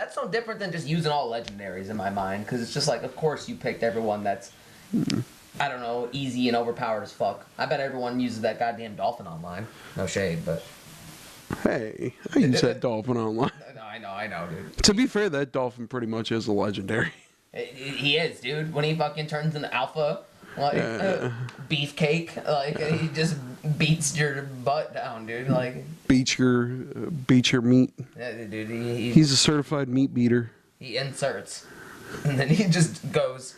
That's no different than just using all legendaries in my mind, because it's just like, of course you picked everyone that's, I don't know, easy and overpowered as fuck. I bet everyone uses that goddamn dolphin online. No shade, but... Hey, I use that dolphin online. I know, dude. To be fair, that dolphin pretty much is a legendary. He is, dude. When he fucking turns into alpha, like, beefcake, like, he just beats your butt down, dude, like... Beat your meat. Yeah, dude, he's a certified meat beater. He inserts, and then he just goes...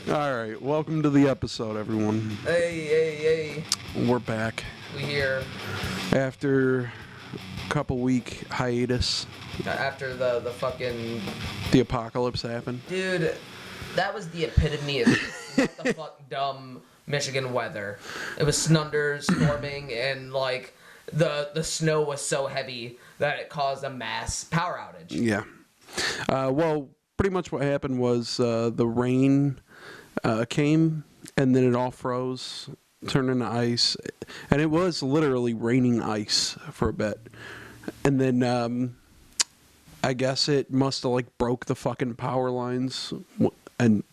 Alright, welcome to the episode, everyone. Hey. We're back. We here. After a couple week hiatus. After the fucking... The apocalypse happened. Dude, that was the epitome of what the fuck dumb Michigan weather. It was storming, and like the snow was so heavy that it caused a mass power outage. Yeah. Well, pretty much what happened was the rain came, and then it all froze, turned into ice, and it was literally raining ice for a bit. And then I guess it must have like broke the fucking power lines, and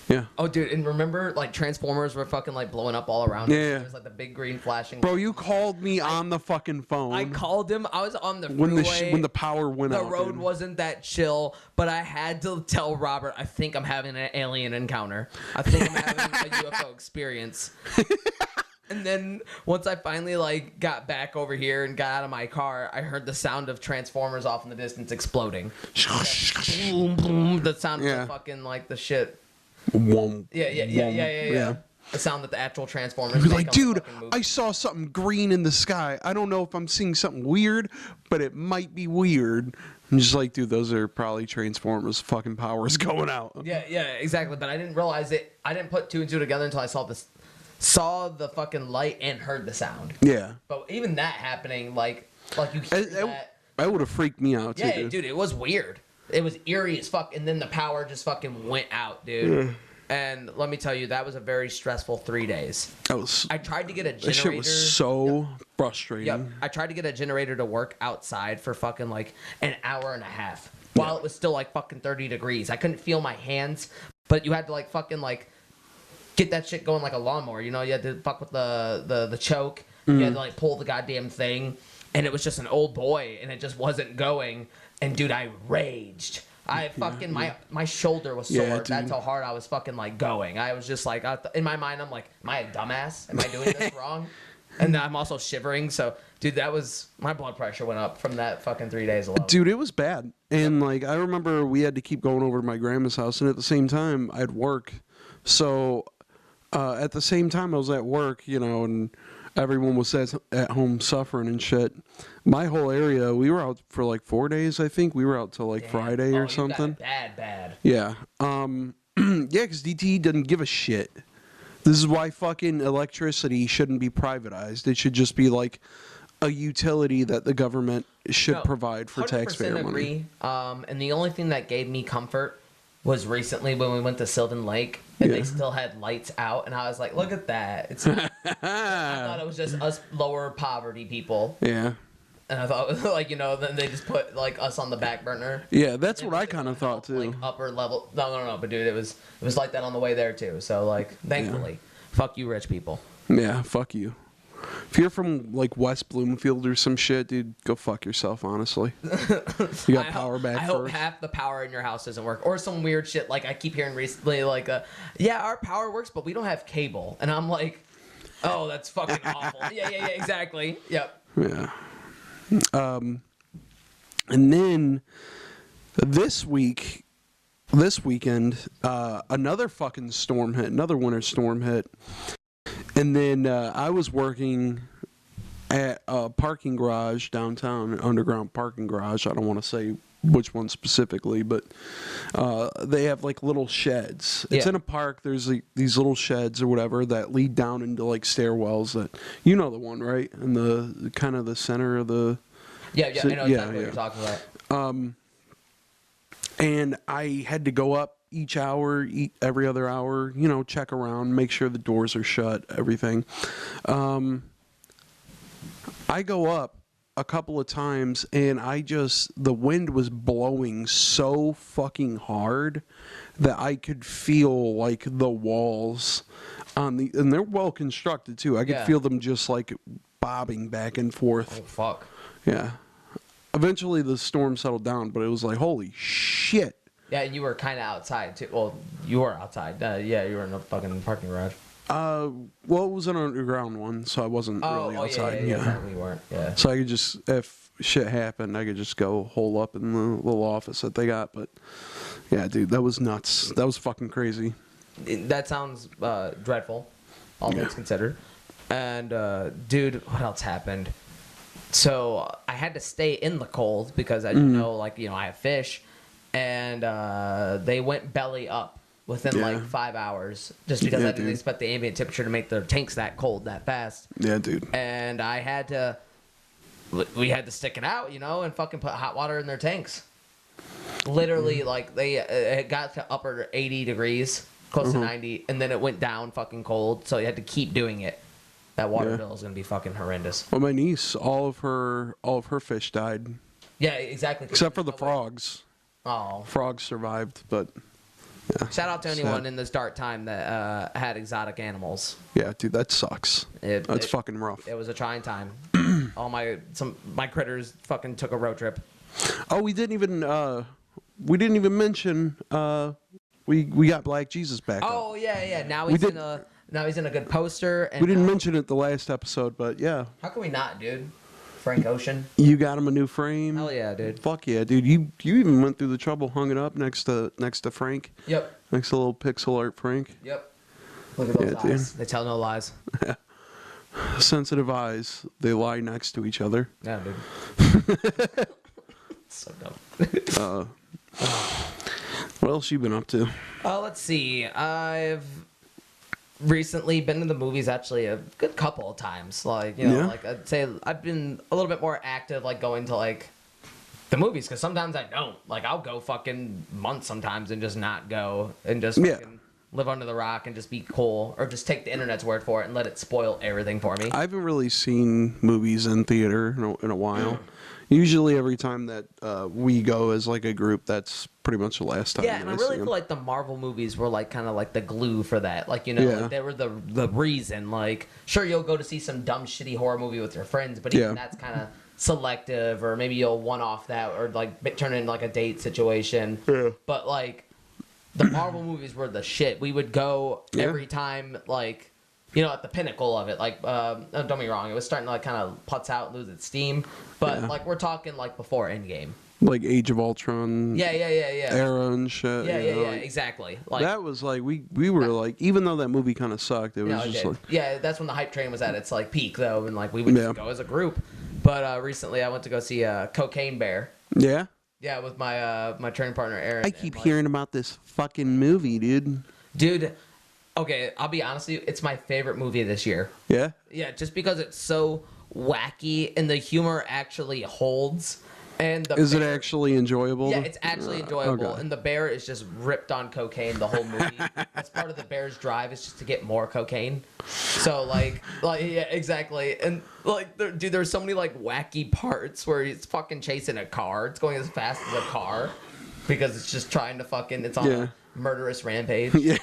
yeah. Oh, dude, and remember, like, Transformers were fucking, like, blowing up all around us? Yeah. There's, like, the big green flashing. Bro, you called me on the fucking phone. I called him. I was on the freeway. When the power went out. The road wasn't that chill, but I had to tell Robert, I think I'm having an alien encounter. I think I'm having a UFO experience. And then once I finally, like, got back over here and got out of my car, I heard the sound of Transformers off in the distance exploding. Boom, boom. The sound of the fucking, like, the shit. Yeah. The sound that the actual Transformers make. Like, dude, I saw something green in the sky. I don't know if I'm seeing something weird, but it might be weird. I'm just like, dude, those are probably Transformers fucking powers going out. Yeah, exactly. But I didn't realize it. I didn't put two and two together until I saw the fucking light and heard the sound. Yeah. But even that happening, like you hear that. That would have freaked me out, too. Yeah, dude, it was weird. It was eerie as fuck, and then the power just fucking went out, dude. Yeah. And let me tell you, that was a very stressful 3 days. I tried to get a generator. That shit was so frustrating. Yep. I tried to get a generator to work outside for fucking like an hour and a half while it was still like fucking 30 degrees. I couldn't feel my hands, but you had to like fucking like get that shit going like a lawnmower. You know, you had to fuck with the choke. You had to like pull the goddamn thing, and it was just an old boy, and it just wasn't going. And dude, I raged. I fucking my shoulder was sore. Yeah, that's how hard I was fucking like going. I was just like in my mind, I'm like, am I a dumbass? Am I doing this wrong? And I'm also shivering. So, dude, that was my blood pressure went up from that fucking 3 days alone. Dude, it was bad. And like I remember we had to keep going over to my grandma's house, and at the same time I'd work. So at the same time I was at work, you know, and everyone was at home suffering and shit. My whole area, we were out for like 4 days, I think. We were out till like Friday or something. Bad. Yeah. Yeah, because DTE doesn't give a shit. This is why fucking electricity shouldn't be privatized. It should just be like a utility that the government should provide for taxpayer money. And the only thing that gave me comfort was recently when we went to Sylvan Lake and they still had lights out, and I was like, look at that. I thought it was just us lower poverty people. Yeah. And I thought, like, you know, then they just put, like, us on the back burner. Yeah, that's what I kind of thought, too. Like, upper level. No, but, dude, it was like that on the way there, too. So, like, thankfully. Fuck you, rich people. Yeah, fuck you. If you're from, like, West Bloomfield or some shit, dude, go fuck yourself, honestly. You got power back first. I hope half the power in your house doesn't work. Or some weird shit, like, I keep hearing recently, like, yeah, our power works, but we don't have cable. And I'm like, oh, that's fucking awful. Yeah, exactly. Yep. Yeah. And then this weekend, another fucking storm hit, another winter storm hit. And then I was working at a parking garage downtown, an underground parking garage. I don't want to say which one specifically, but they have like little sheds. It's in a park. There's like these little sheds or whatever that lead down into like stairwells. That you know the one, right? In the kind of the center of the. Yeah, I know exactly what you're talking about. And I had to go up each hour, every other hour, you know, check around, make sure the doors are shut, everything. I go up a couple of times and the wind was blowing so fucking hard that I could feel like the walls and they're well constructed too. I could feel them just like bobbing back and forth. Oh, fuck. Yeah. Eventually the storm settled down, but it was like, holy shit. Yeah, and you were kind of outside too. Well, you were outside. Yeah, you were in the fucking parking garage. Well, it was an underground one, so I wasn't really outside. Yeah, we weren't. Yeah. So I could just, if shit happened, I could just go hole up in the little office that they got. But yeah, dude, that was nuts. That was fucking crazy. That sounds dreadful, all things considered. And dude, what else happened? So I had to stay in the cold because I didn't know, like, you know, I have fish, and they went belly up within like 5 hours, just because I didn't expect the ambient temperature to make their tanks that cold that fast. Yeah, dude. And we had to stick it out, you know, and fucking put hot water in their tanks. Literally, like, it got to upper 80 degrees, close to 90, and then it went down fucking cold, so you had to keep doing it. That water bill is gonna be fucking horrendous. Well, my niece, all of her fish died. Yeah, exactly. Except for the frogs. Oh. Frogs survived, but yeah. Shout out to anyone in this dark time that had exotic animals. Yeah, dude, that sucks. That's fucking rough. It was a trying time. My critters fucking took a road trip. Oh, we didn't even mention we got Black Jesus back. Oh yeah. Now he's in a good poster. And we didn't mention it the last episode, but yeah. How can we not, dude? Frank Ocean. You got him a new frame. Hell yeah, dude. Fuck yeah, dude. You even went through the trouble, hung it up next to Frank. Yep. Next to little pixel art Frank. Yep. Look at those eyes. They tell no lies. Sensitive eyes. They lie next to each other. Yeah, dude. So dumb. What else you been up to? Let's see. I've recently been to the movies actually a good couple of times. Like, you know, like I'd say I've been a little bit more active, like going to like the movies, because sometimes I don't. Like, I'll go fucking months sometimes and just not go and just fucking live under the rock and just be cool, or just take the internet's word for it and let it spoil everything for me. I haven't really seen movies in theater in a while. Usually every time that we go as like a group, that's pretty much the last time. Yeah, and I really feel like the Marvel movies were like kind of like the glue for that. Like, you know, like they were the reason. Like, sure, you'll go to see some dumb, shitty horror movie with your friends, but even that's kind of selective, or maybe you'll one-off that, or like turn it into like a date situation. Yeah. But like, the Marvel movies were the shit. We would go every time, like, you know, at the pinnacle of it. Like, don't get me wrong, it was starting to like kind of putz out, lose its steam. But like, we're talking like before Endgame. Like Age of Ultron. Yeah. Era and shit. Yeah, exactly. Like, that was like, we were like, even though that movie kind of sucked, it was just like. Yeah, that's when the hype train was at its like peak though, and like we would just go as a group. But recently I went to go see Cocaine Bear. Yeah? Yeah, with my training partner Aaron. I keep hearing about this fucking movie, dude. Dude, okay, I'll be honest with you, it's my favorite movie this year. Yeah? Yeah, just because it's so wacky and the humor actually holds. And is it actually enjoyable? Yeah, it's actually enjoyable. Okay. And the bear is just ripped on cocaine the whole movie. That's part of the bear's drive, is just to get more cocaine. So like yeah, exactly. And like, dude, there's so many like wacky parts where it's fucking chasing a car. It's going as fast as a car because it's just trying to fucking. It's on a murderous rampage. Yeah.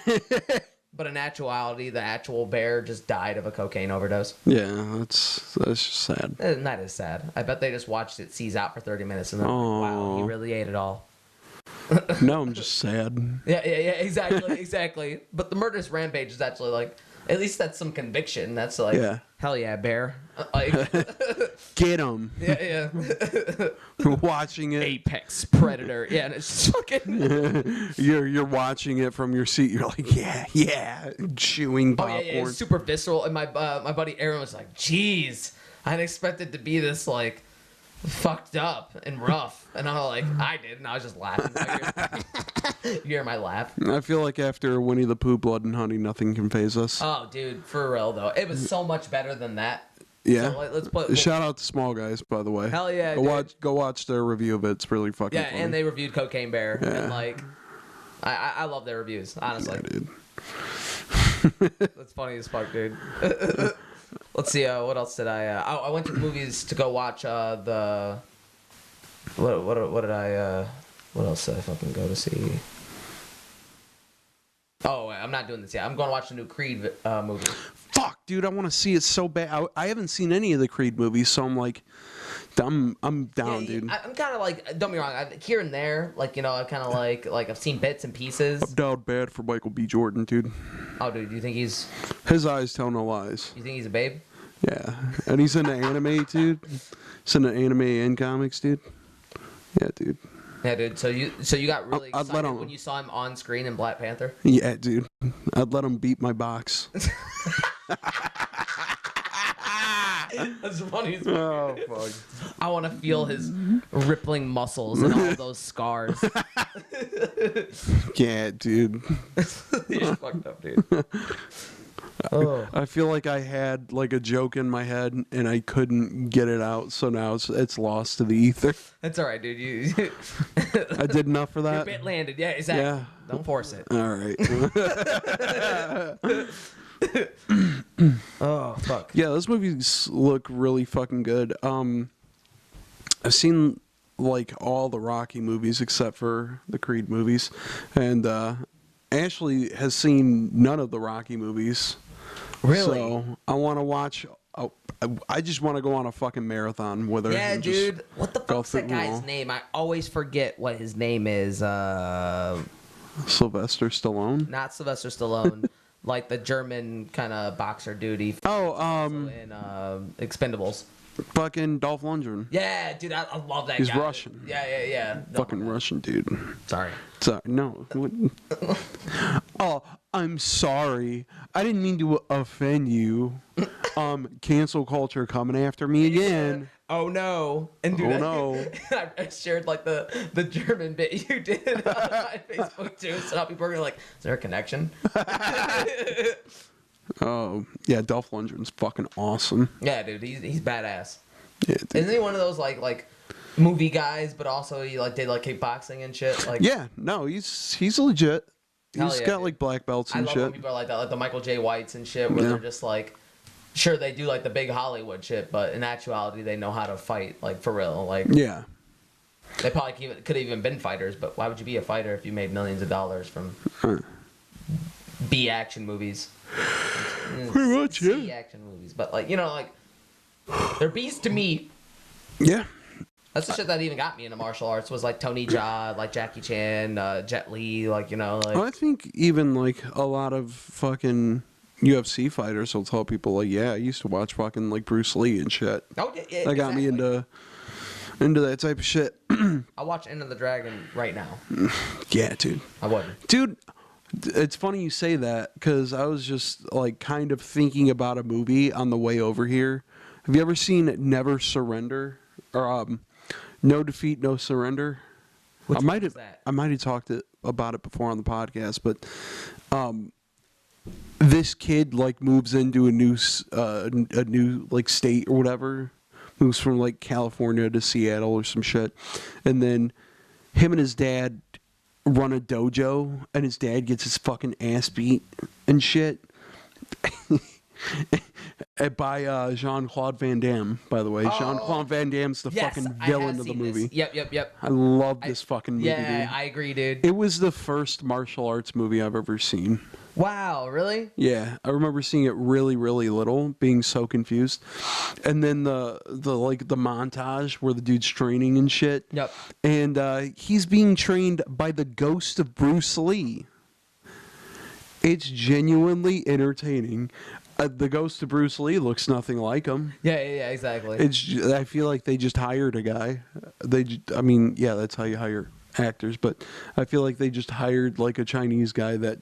But in actuality, the actual bear just died of a cocaine overdose. Yeah, that's just sad. And that is sad. I bet they just watched it seize out for 30 minutes and then, wow, he really ate it all. No, I'm just sad. Yeah, exactly. But the murderous rampage is actually like, at least that's some conviction. That's like, hell yeah, bear. Like, get him. Yeah. We're watching it. Apex predator. Yeah, and it's just fucking. You're watching it from your seat. You're like, yeah, chewing popcorn. Yeah, it's super visceral. And my buddy Aaron was like, "Jeez, I didn't expect it to be this like fucked up and rough. And I'm like, I did, and I was just laughing. You hear my laugh? I feel like after Winnie the Pooh, Blood and Honey, nothing can faze us. Oh, dude, for real though, it was so much better than that. Yeah. So let's put. Shout out to Small Guys, by the way. Hell yeah, Go watch their review of it. It's really fucking funny. And they reviewed Cocaine Bear, Yeah. and like, I love their reviews, honestly. Yeah, dude. That's funny as fuck, dude. Let's see. What else did I went to the movies to go watch the. What did I? What else did I fucking go to see? Oh, I'm not doing this yet. I'm going to watch the new Creed movie. Fuck, dude, I want to see it so bad. I haven't seen any of the Creed movies, so I'm like, I'm down, dude. I'm kind of like, don't be wrong, here and there, like, you know, I kind of like I've seen bits and pieces. I'm down bad for Michael B. Jordan, dude. Oh, dude, do you think his eyes tell no lies? You think he's a babe? Yeah, and he's into anime, dude. He's into anime and comics, dude. Yeah, dude. Yeah, dude. So you got really I'd let excited him- when you saw him on screen in Black Panther? Yeah, dude. I'd let him beat my box. That's funny as fuck. Oh, fuck. I want to feel his rippling muscles and all those scars. Yeah, dude. You're fucked up, dude. Oh. I feel like I had like a joke in my head and I couldn't get it out, so now it's lost to the ether. That's all right, dude. You I did enough for your that. bit landed. Yeah, exactly. Yeah. Don't force it. All right. Oh, fuck. Yeah, those movies look really fucking good. I've seen like all the Rocky movies except for the Creed movies, and Ashley has seen none of the Rocky movies. Really? So I want to watch. I just want to go on a fucking marathon with her. Yeah, and just dude. What the go fuck's that through them guy's all. name? I always forget what his name is. Sylvester Stallone. Not Sylvester Stallone. Like the German kind of boxer dude. He Oh, in Expendables. fucking Dolph Lundgren. Yeah, dude, I love that He's guy. Russian. Yeah. No, Fucking Russian dude. Sorry. Sorry, no. Oh, I'm sorry. I didn't mean to offend you. Cancel culture coming after me again. Oh no! And dude, Oh, no. I shared like the German bit you did on my Facebook too. So now people are like, "Is there a connection?" Oh, yeah, Dolph Lundgren's fucking awesome. Yeah, dude, he's badass. Yeah, dude. Isn't he one of those like movie guys, but also he like did like kickboxing and shit? Like, Yeah, no, he's legit. Hell He's yeah, got dude. like black belts I and love when shit. people are like that, like the Michael J. Whites and shit, where Yeah. they're just like, sure they do like the big Hollywood shit, but in actuality they know how to fight, like for real. Like Yeah. they probably could have even been fighters, but why would you be a fighter if you made millions of dollars from B action movies? Pretty much, yeah. C action movies, but like, you know, like they're beasts to me. Yeah. That's the shit that even got me into martial arts was like Tony Jaa, like Jackie Chan, Jet Li, like, you know, like Well, I think even like a lot of fucking UFC fighters will tell people like, yeah, I used to watch fucking like Bruce Lee and shit. oh, yeah, That got me exactly. into that type of shit. I'll watch Enter the Dragon right now. Yeah, dude. I wouldn't. Dude, it's funny you say that because I was just like kind of thinking about a movie on the way over here. Have you ever seen Never Surrender or No Defeat, No Surrender? Which I one might is have that? I might have talked about it before on the podcast, but this kid like moves into a new like state or whatever, moves from like California to Seattle or some shit, and then him and his dad run a dojo, and his dad gets his fucking ass beat and shit. By Jean-Claude Van Damme, by the way. Oh. Jean-Claude Van Damme's the Yes, fucking I villain have of the seen movie. this. Yep. I love this fucking movie, Yeah, dude. I agree, dude. It was the first martial arts movie I've ever seen. Wow, really? Yeah, I remember seeing it really, really little, being so confused. And then the like the montage where the dude's training and shit. Yep. And he's being trained by the ghost of Bruce Lee. It's genuinely entertaining. The ghost of Bruce Lee looks nothing like him. Yeah, exactly. I feel like they just hired a guy. I mean, yeah, that's how you hire actors, but I feel like they just hired like a Chinese guy that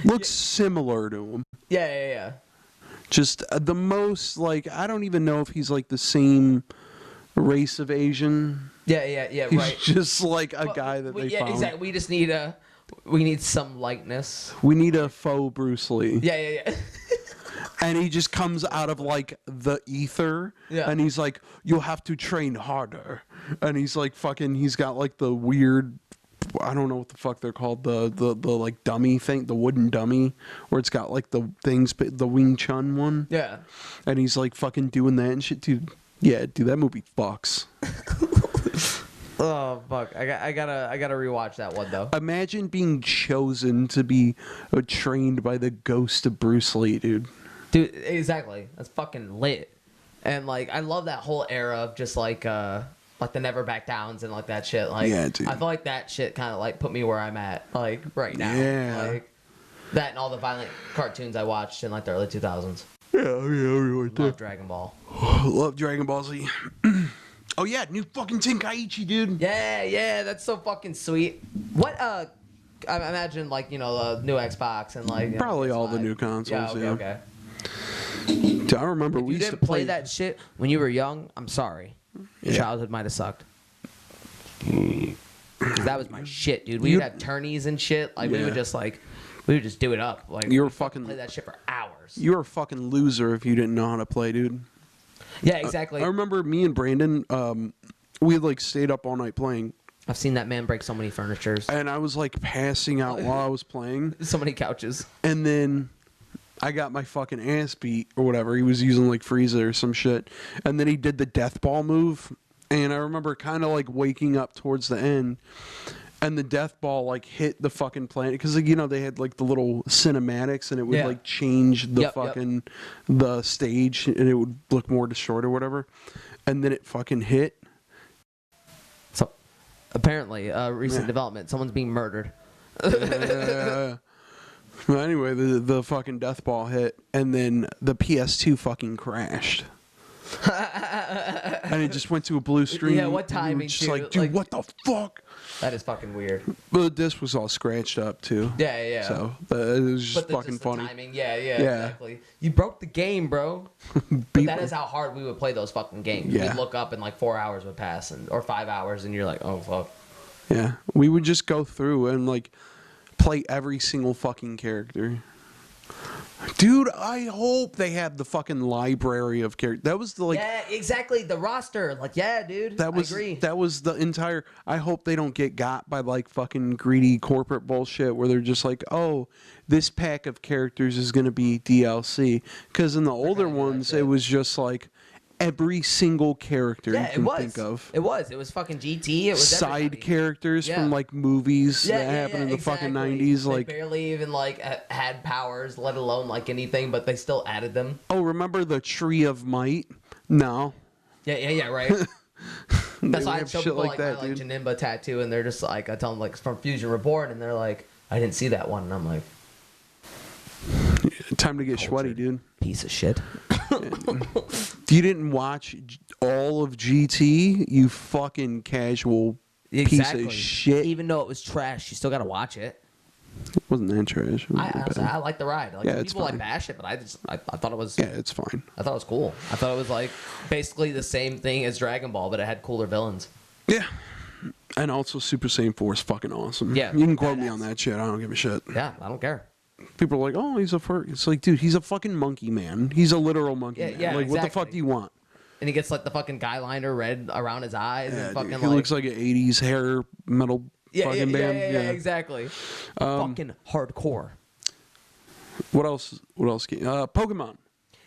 looks similar to him. Yeah. Just the most like I don't even know if he's like the same race of Asian. Yeah, He's right. just like a guy that they found. Exactly. We need some likeness. We need a faux Bruce Lee. Yeah. And he just comes out of like the ether, Yeah. and he's like, "You'll have to train harder." And he's like, fucking, he's got like the weird, I don't know what the fuck they're called, the like dummy thing, the wooden dummy, where it's got like the things, the Wing Chun one. Yeah. And he's like fucking doing that and shit, dude. Yeah, dude, that movie fucks. Oh fuck! I gotta rewatch that one though. Imagine being chosen to be trained by the ghost of Bruce Lee, dude. Dude, exactly. That's fucking lit. And like, I love that whole era of just like the Never Back Downs and like that shit. Like, Yeah, dude. I feel like that shit kind of like put me where I'm at like right now. Yeah. Like that and all the violent cartoons I watched in like the early 2000s. Yeah, right there. Love Dragon Ball. Love Dragon Ball Z. Oh yeah, new fucking Tenkaichi, dude. Yeah, that's so fucking sweet. What I imagine like, you know, the new Xbox and like Probably all the PS5. new consoles. Yeah, okay. Dude, I remember If we you used to didn't play play that shit when you were young, I'm sorry. Your Yeah. childhood might have sucked. 'Cause that was my shit, dude. We would have tourneys and shit. Like we Yeah. would just do it up. Like You were we'd fucking- play that shit for hours. You were a fucking loser if you didn't know how to play, dude. Yeah, exactly. I remember me and Brandon, we like stayed up all night playing, I've seen that man break so many furnitures, and I was like passing out while I was playing, so many couches. and then I got my fucking ass beat or whatever. He was using like Frieza or some shit, and then he did the death ball move, and I remember kind of like waking up towards the end, and the death ball like hit the fucking planet because like, you know, they had like the little cinematics, and it would Yeah. like change the Yep. fucking the stage, and it would look more distorted or whatever, and then it fucking hit. So apparently, recent Yeah. development: someone's being murdered. Well, anyway, the fucking death ball hit, and then the PS2 fucking crashed. And it just went to a blue screen. Yeah, what and we were timing, just too? like, dude, Like- what the fuck? That is fucking weird. But the disc was all scratched up too. Yeah. So it was just But fucking just funny. The timing, yeah, Yeah. exactly. You broke the game, bro. But Beep- that is how hard we would play those fucking games. Yeah. We'd look up and like 4 hours would pass, or 5 hours, and you're like, oh fuck. Yeah, we would just go through and like play every single fucking character. Dude, I hope they have the fucking library of characters. That was the like. Yeah, exactly. The roster, like, yeah, dude. That was I agree. that was the entire. I hope they don't get got by like fucking greedy corporate bullshit where they're just like, oh, this pack of characters is gonna be DLC. Because in the older gonna do that ones, shit. it was just like every single character Yeah, you it can was. think of. It was fucking GT. It was Side everybody. characters Yeah. from like movies Yeah, that yeah, happened in the fucking exactly. 90s. They Like, barely even like had powers, let alone like anything, but they still added them. oh, remember the Tree of Might? No. Yeah, right. That's why I have show shit people like like that, my like dude. Janinba tattoo, and they're just like, I tell them like it's from Fusion Reborn, and they're like, I didn't see that one, and I'm like, Time to get sweaty, dude. piece of shit. You didn't watch all of GT, you fucking casual Exactly. piece of shit. Even though it was trash, you still gotta watch it. It wasn't that trash. It wasn't I that honestly, bad. I like the ride. Like Yeah, some it's people like fine. bash it, but I thought it was Yeah, it's fine. I thought it was cool. I thought it was like basically the same thing as Dragon Ball, but it had cooler villains. Yeah. And also Super Saiyan 4 is fucking awesome. Yeah, You can quote me badass. on that shit. I don't give a shit. Yeah, I don't care. People are like, oh, he's a fur. It's like, dude, he's a fucking monkey man. He's a literal monkey Yeah, man. yeah, like, what the fuck exactly. do you want? And he gets like the fucking guy liner red around his eyes Yeah, and fucking dude, he like looks like an 80s hair metal fucking band. yeah, exactly. Fucking hardcore. What else? What else? Pokemon.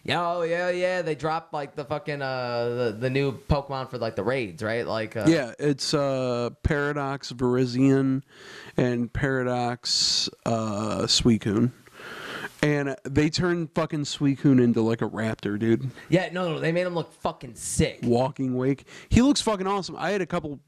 Yeah, oh yeah. They dropped like the fucking the new Pokemon for like the raids, right? Like Yeah, it's Paradox Virizion and Paradox Suicune. And they turned fucking Suicune into like a raptor, dude. Yeah, no, they made him look fucking sick. Walking wake. He looks fucking awesome. I had a couple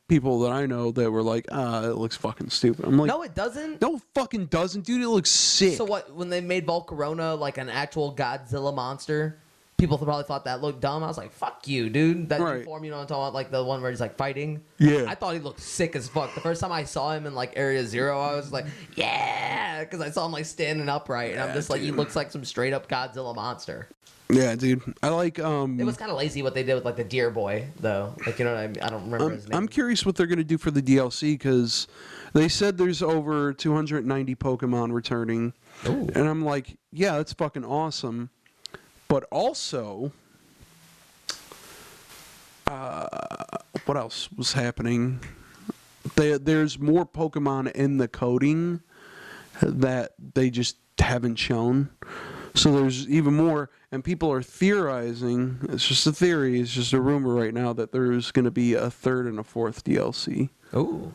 people that I know that were like, it looks fucking stupid. I'm like, No, it doesn't. no fucking doesn't, dude. It looks sick. So what? When they made Volcarona like an actual Godzilla monster, people probably thought that looked dumb. I was like, fuck you, dude. That Right. new form, you know what I'm talking about? Like the one where he's like fighting. Yeah. I thought he looked sick as fuck. The first time I saw him in like Area Zero, I was like, yeah, because I saw him like standing upright, and I'm just like, he looks like some straight up Godzilla monster. Yeah, dude. I like. It was kind of lazy what they did with like the Deer Boy, though. Like, you know what I mean? I don't remember his name. I'm curious what they're gonna do for the DLC because they said there's over 290 Pokemon returning, Ooh. and I'm like, yeah, that's fucking awesome. But also, what else was happening? There's more Pokemon in the coding that they just haven't shown. So there's even more, and people are theorizing, it's just a theory, it's just a rumor right now, that there's going to be a third and a fourth DLC. Ooh.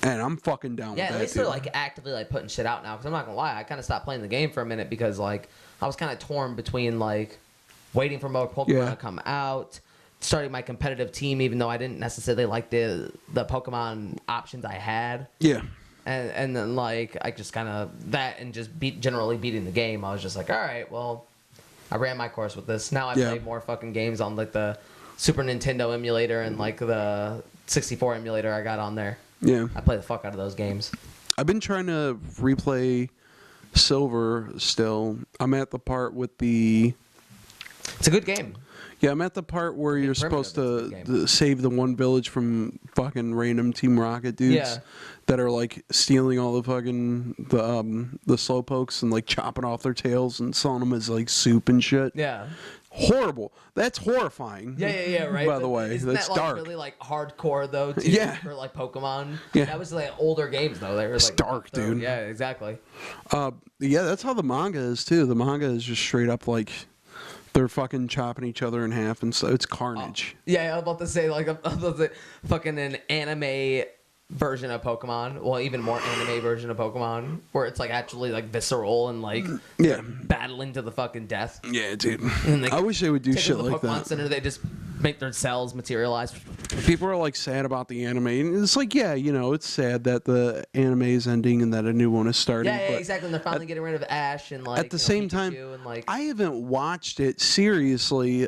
And I'm fucking down with that, Yeah, at least dude. they're like actively like putting shit out now. Because I'm not gonna lie, I kind of stopped playing the game for a minute because like I was kind of torn between like waiting for more Pokemon to come out, starting my competitive team, even though I didn't necessarily like the Pokemon options I had. Yeah. And then like I just kind of that and just generally beating the game. I was just like, all right, well, I ran my course with this. Now I play more fucking games on like the Super Nintendo emulator and like the 64 emulator I got on there. Yeah. I play the fuck out of those games. I've been trying to replay Silver still. I'm at the part with the... It's a good game. Yeah, I'm at the part where you're supposed to save the one village from fucking random Team Rocket dudes that are like stealing all the fucking the slowpokes and like chopping off their tails and selling them as like soup and shit. Yeah. Horrible. That's horrifying. Yeah, right. By the way, isn't that's that, like, dark. really like hardcore though, too? Yeah. For like Pokemon. Yeah. That was like older games though. They were It's like dark, dude. Yeah, exactly. Yeah, that's how the manga is too. The manga is just straight up like they're fucking chopping each other in half and so it's carnage. Yeah, I was about to say like fucking an anime version of Pokemon. Well, even more anime version of Pokemon, where it's like actually like visceral and like battling to the fucking death. Yeah, dude. And I wish they would do shit the like Pokemon that. Center, they just make their cells materialize. People are like sad about the anime, and it's like, yeah, you know, it's sad that the anime is ending and that a new one is starting. Yeah, but exactly. And they're finally getting rid of Ash and like at the same time, and, like, I haven't watched it seriously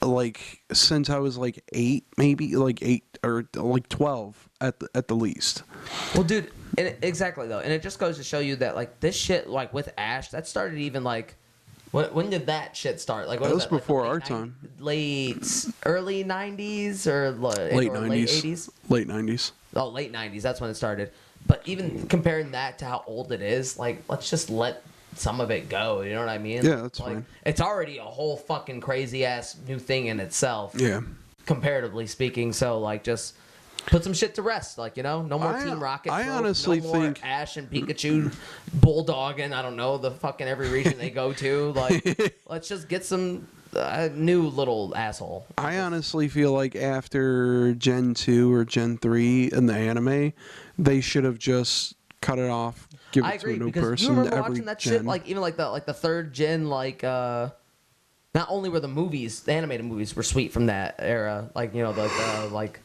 like since I was like 8, maybe like 8 or like 12 at the least. Well, dude, exactly though, and it just goes to show you that like this shit, like with Ash, that started even like. When did that shit start? Like, what That was that, before like our time. Early 90s or Late 90s. late 80s? Late 90s. Oh, late 90s. That's when it started. But even comparing that to how old it is, like, let's just let some of it go. You know what I mean? Yeah, that's like, fine. It's already a whole fucking crazy ass new thing in itself. Yeah. Comparatively speaking. So, like, just put some shit to rest. Like, you know, no more Team Rocket. I honestly no more think Ash and Pikachu bulldogging, I don't know, the fucking every region they go to. Like, let's just get some new little asshole. I honestly feel like after Gen 2 or Gen 3 in the anime, they should have just cut it off, give it I to a agree, new because person. you remember every watching that gen. shit, like even like the third gen, like not only were the movies, the animated movies were sweet from that era, like, you know, the like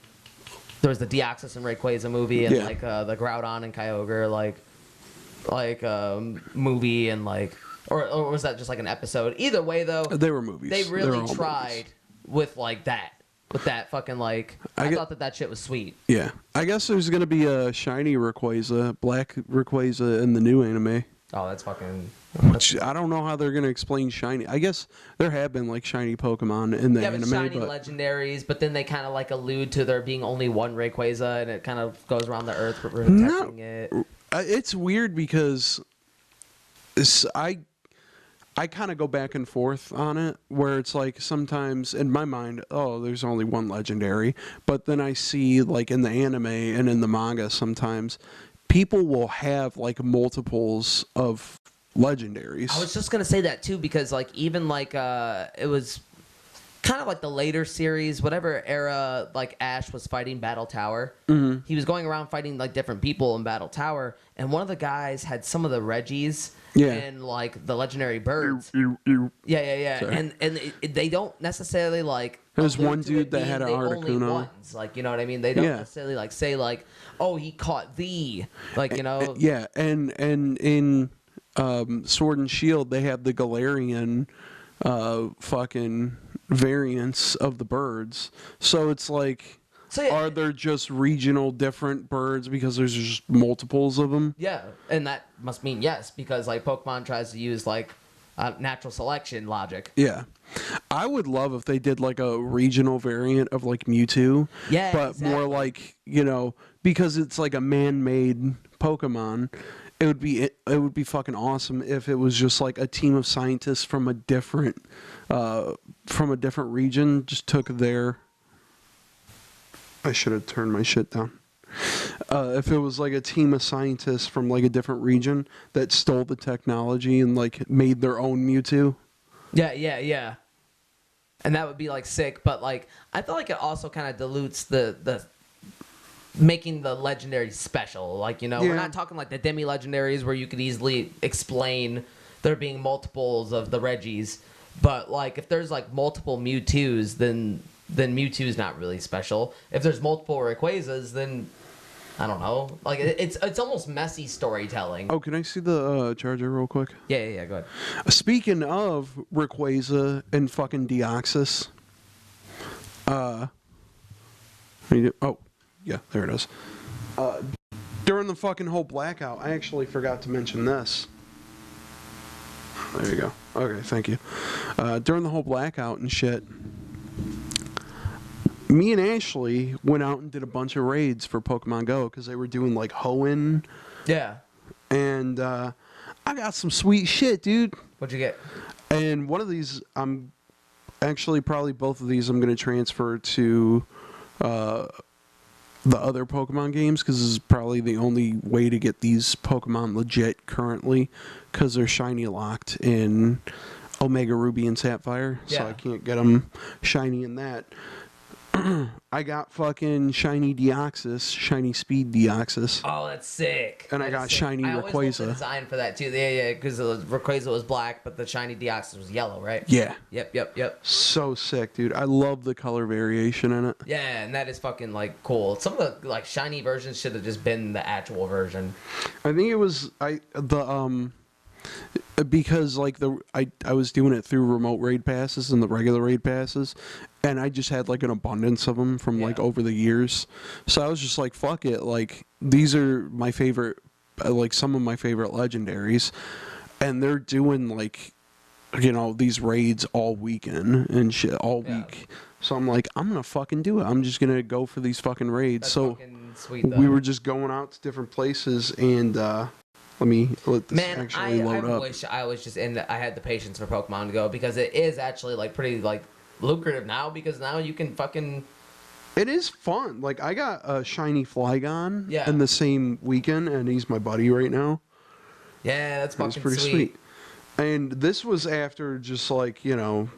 there was the Deoxys and Rayquaza movie and like the Groudon and Kyogre like movie and like or was that just like an episode? Either way though, They were movies. they They were really all tried with like that. With that fucking, like, I thought that shit was sweet. Yeah. I guess there's going to be a shiny Rayquaza, black Rayquaza in the new anime. Oh, that's fucking... Which I don't know how they're going to explain shiny. I guess there have been, like, shiny Pokemon in the anime. But shiny legendaries, but then they kind of, like, allude to there being only one Rayquaza, and it kind of goes around the earth protecting it. It's weird because I kind of go back and forth on it, where it's like sometimes in my mind, oh, there's only one legendary, but then I see like in the anime and in the manga sometimes people will have like multiples of legendaries. I was just gonna say that too, because like even like it was kind of like the later series, whatever era, like Ash was fighting Battle Tower. Mm-hmm. He was going around fighting like different people in Battle Tower, and one of the guys had some of the Reggies. Yeah. And like the legendary birds. Yeah. Sorry. And they don't necessarily like. There's allude one to dude it that being had an the only Articuno. ones. Like, you know what I mean? They don't necessarily like say like, oh, he caught thee. Like, you know. Yeah, and in Sword and Shield, they have the Galarian fucking variants of the birds. So it's like, So, yeah. are there just regional different birds because there's just multiples of them? Yeah, and that must mean yes, because like Pokemon tries to use like natural selection logic. Yeah. I would love if they did like a regional variant of like Mewtwo. Yeah, but exactly. more like, you know, because it's like a man-made Pokemon, it would be fucking awesome if it was just like a team of scientists from a different region just took their. I should have turned my shit down. If it was like a team of scientists from like a different region that stole the technology and like made their own Mewtwo. Yeah. And that would be like sick, but like I feel like it also kind of dilutes the making the legendary special. Like, you know, we're not talking like the demi-legendaries where you could easily explain there being multiples of the Reggies, but like if there's like multiple Mewtwo's, then Mewtwo's not really special. If there's multiple Rayquazas, then I don't know. Like it's almost messy storytelling. Oh, can I see the charger real quick? Yeah. Go ahead. Speaking of Rayquaza and fucking Deoxys, oh yeah, there it is. During the fucking whole blackout, I actually forgot to mention this. There you go. Okay, thank you. During the whole blackout and shit, me and Ashley went out and did a bunch of raids for Pokemon Go because they were doing like Hoenn. Yeah. And I got some sweet shit, dude. What'd you get? And one of these, I'm actually probably both of these I'm going to transfer to the other Pokemon games because this is probably the only way to get these Pokemon legit currently because they're shiny locked in Omega Ruby and Sapphire. Yeah. So I can't get them shiny in that. I got fucking shiny Deoxys, shiny speed Deoxys. Oh, that's sick. And I got shiny I always loved the Rayquaza. design for that too. Yeah, because the Rayquaza was black, but the shiny Deoxys was yellow, right? Yeah. Yep. So sick, dude. I love the color variation in it. Yeah, and that is fucking like cool. Some of the like shiny versions should have just been the actual version. I think it was because like I was doing it through remote raid passes and the regular raid passes, and I just had like an abundance of them from like over the years. So I was just like, fuck it, like these are my favorite, like some of my favorite legendaries, and they're doing like, you know, these raids all weekend and shit all week. So I'm like, I'm gonna fucking do it. I'm just gonna go for these fucking raids. That's so fucking sweet, though. we were just going out to different places and let this actually load up. I wish I was just I had the patience for Pokemon Go because it is actually like pretty like lucrative now because now you can fucking. It is fun. Like I got a shiny Flygon Yeah. in the same weekend, and he's my buddy right now. Yeah, that's fucking It's pretty sweet. And this was after just like, you know,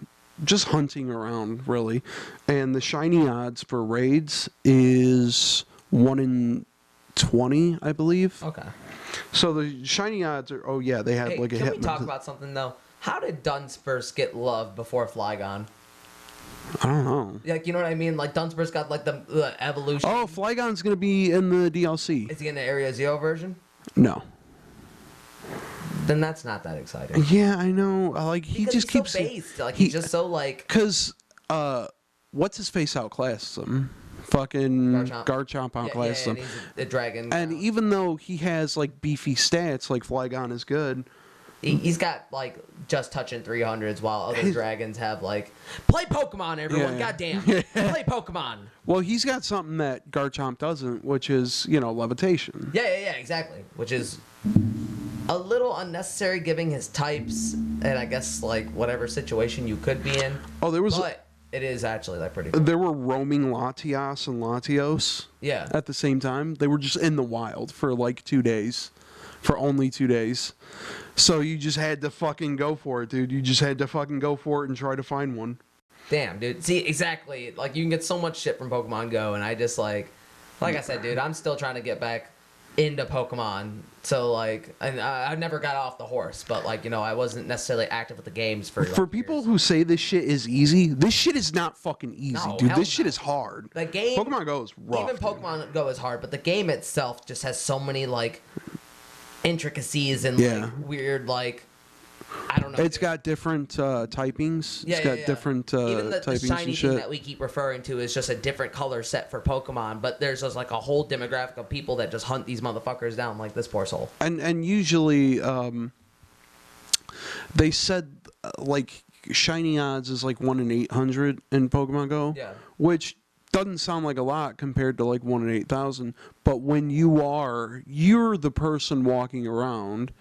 just hunting around really. And the shiny odds for raids is 1 in 20, I believe. Okay. So the shiny odds are they had like a hit. Can we talk about something though? How did Dunsparce get love before Flygon? I don't know. Like, you know what I mean? Like Dunsparce got like the evolution. Oh, Flygon's gonna be in the DLC. Is he in the Area Zero version? No. Then that's not that exciting. Yeah, I know. Like he Because just he's keeps so based. Like he's just so like. Cause what's his face outclassed him? Fucking Garchomp outclassed him. And he's a dragon. And even though he has like beefy stats, like Flygon is good. He's got like just touching 300s, while other dragons have like play Pokemon. Everyone, goddamn, play Pokemon. Well, he's got something that Garchomp doesn't, which is levitation. Yeah, exactly. Which is a little unnecessary, giving his types, and I guess like whatever situation you could be in. Oh, there was. But it is actually like pretty cool. There were roaming Latias and Latios. Yeah. At the same time, they were just in the wild for like 2 days, for only 2 days. So you just had to fucking go for it, dude. You just had to fucking go for it and try to find one. Damn, dude. See, exactly. Like, you can get so much shit from Pokemon Go, and I just, like I said, dude, I'm still trying to get back into Pokemon. So, like, and I never got off the horse, but, like, I wasn't necessarily active with the games for people years. who say this shit is easy, this shit is not fucking easy, No, dude. hell This shit no. is hard. The game... Pokemon Go is rough. Even Pokemon Go is hard, but the game itself just has so many, like... intricacies and like weird like. I don't know. It's got different typings. Yeah, it's got different Even the typings shiny and shit. thing that we keep referring to is just a different color set for Pokemon, but there's just like a whole demographic of people that just hunt these motherfuckers down, like this poor soul. And usually, they said like shiny odds is like 1 in 800 in Pokemon Go. Yeah. Which doesn't sound like a lot compared to like 1 in 8,000. But when you're the person walking around.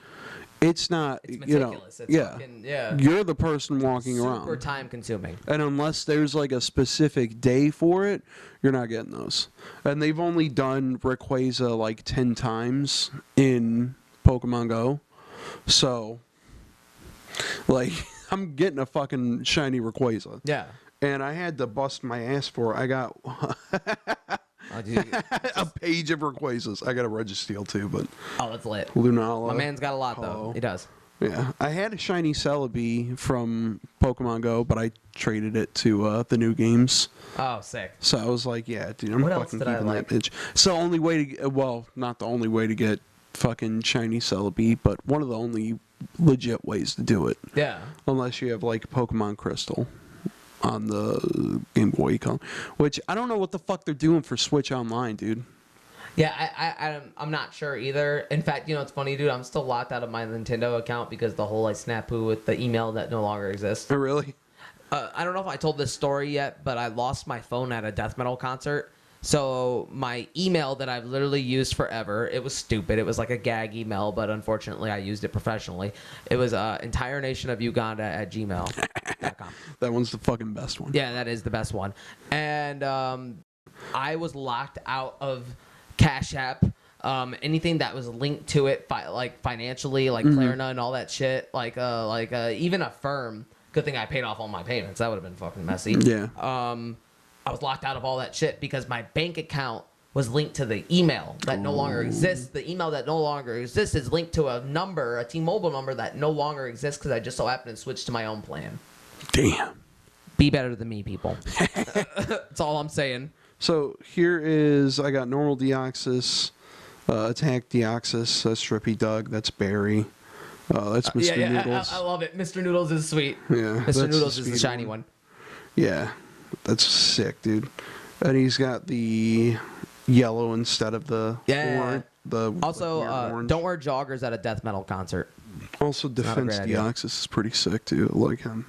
It's not, It's you know, meticulous. It's fucking, you're the person walking around. Super time consuming. And unless there's like a specific day for it, you're not getting those. And they've only done Rayquaza like 10 times in Pokemon Go. So, like, I'm getting a fucking shiny Rayquaza. Yeah. And I had to bust my ass for it. I got a page of Rayquazas. I got a Registeel too, but that's lit. Lunala. My man's got a lot though. Hello. He does. Yeah, I had a shiny Celebi from Pokemon Go, but I traded it to the new games. Oh, sick. So I was like, yeah, dude, I'm What else fucking did I keeping like? that bitch. It's the only way to well, not the only way to get fucking shiny Celebi, but one of the only legit ways to do it. Yeah. Unless you have like Pokemon Crystal on the Game Boy Color, which I don't know what the fuck they're doing for Switch Online, dude. Yeah, I'm not sure either. In fact, you know, it's funny, dude. I'm still locked out of my Nintendo account because the whole like snafu with the email that no longer exists. Oh, really? I don't know if I told this story yet, but I lost my phone at a death metal concert. So my email that I've literally used forever, it was stupid. It was like a gag email, but unfortunately I used it professionally. It was entire nation of Uganda at gmail.com. That one's the fucking best one. Yeah, that is the best one. And I was locked out of Cash App. Anything that was linked to it, like financially, like Klarna and all that shit, like even Affirm. Good thing I paid off all my payments. That would have been fucking messy. Yeah. I was locked out of all that shit because my bank account was linked to the email that no longer exists. The email that no longer exists is linked to a number, a T-Mobile number that no longer exists because I just so happened to switch to my own plan. Damn. Be better than me, people. That's all I'm saying. So here is, I got normal Deoxys, attack Deoxys, that's Strippy Doug, that's Barry, that's Mr. Noodles. I love it. Mr. Noodles is sweet. Yeah, Mr. Noodles is the shiny one. Yeah, that's sick, dude. And he's got the yellow instead of the orange. Also, orange. don't wear joggers at a death metal concert. Also, Defense Deoxys is pretty sick, too. I like him.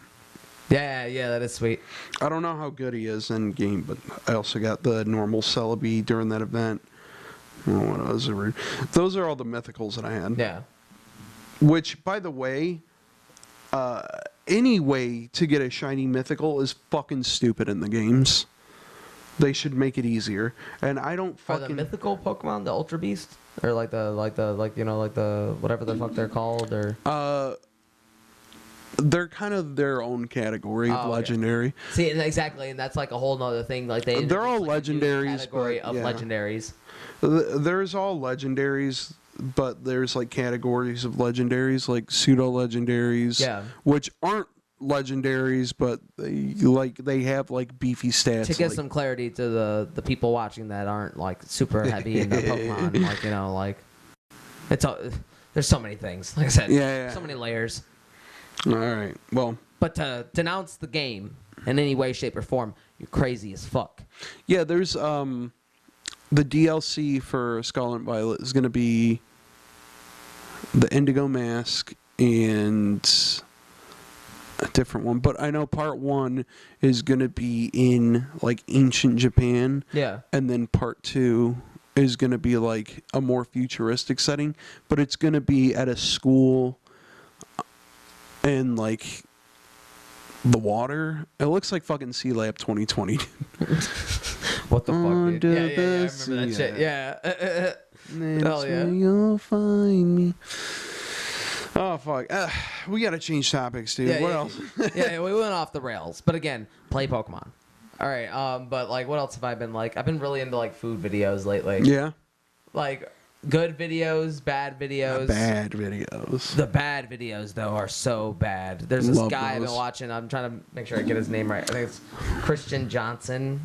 Yeah, that is sweet. I don't know how good he is in game, but I also got the normal Celebi during that event. Oh, what else? Those are all the mythicals that I had. Yeah. Which, by the way, any way to get a shiny mythical is fucking stupid in the games. They should make it easier. And I don't fucking... Are the mythical Pokemon the Ultra Beast? Or like the whatever the fuck they're called, or... They're kind of their own category of legendary. See, exactly, and that's like a whole nother thing. Like they're all like legendaries, category but, of yeah. legendaries. There's all legendaries, but there's like categories of legendaries, like pseudo legendaries, which aren't legendaries, but they have like beefy stats. To give some clarity to the people watching that aren't like super heavy into Pokemon, like, you know, like it's all, there's so many things. Like I said, so many layers. All right, well, but to denounce the game in any way, shape, or form, you're crazy as fuck. Yeah, there's the DLC for Scarlet Violet is going to be the Indigo Mask and a different one, but I know part 1 is going to be in like ancient Japan. Yeah. And then part 2 is going to be like a more futuristic setting, but it's going to be at a school and like the water. It looks like fucking Sea Lab 2020. What the fuck, dude? Yeah, I remember that shit. shit. Yeah. Hell yeah. You'll find me. Oh, fuck. We gotta change topics, dude. What else? We went off the rails. But again, play Pokemon. All right, but like, what else have I been like? I've been really into like food videos lately. Yeah. Like good videos, bad videos. Bad videos. The bad videos though are so bad. There's this guy I've been watching. I'm trying to make sure I get his name right. I think it's Christian Johnson.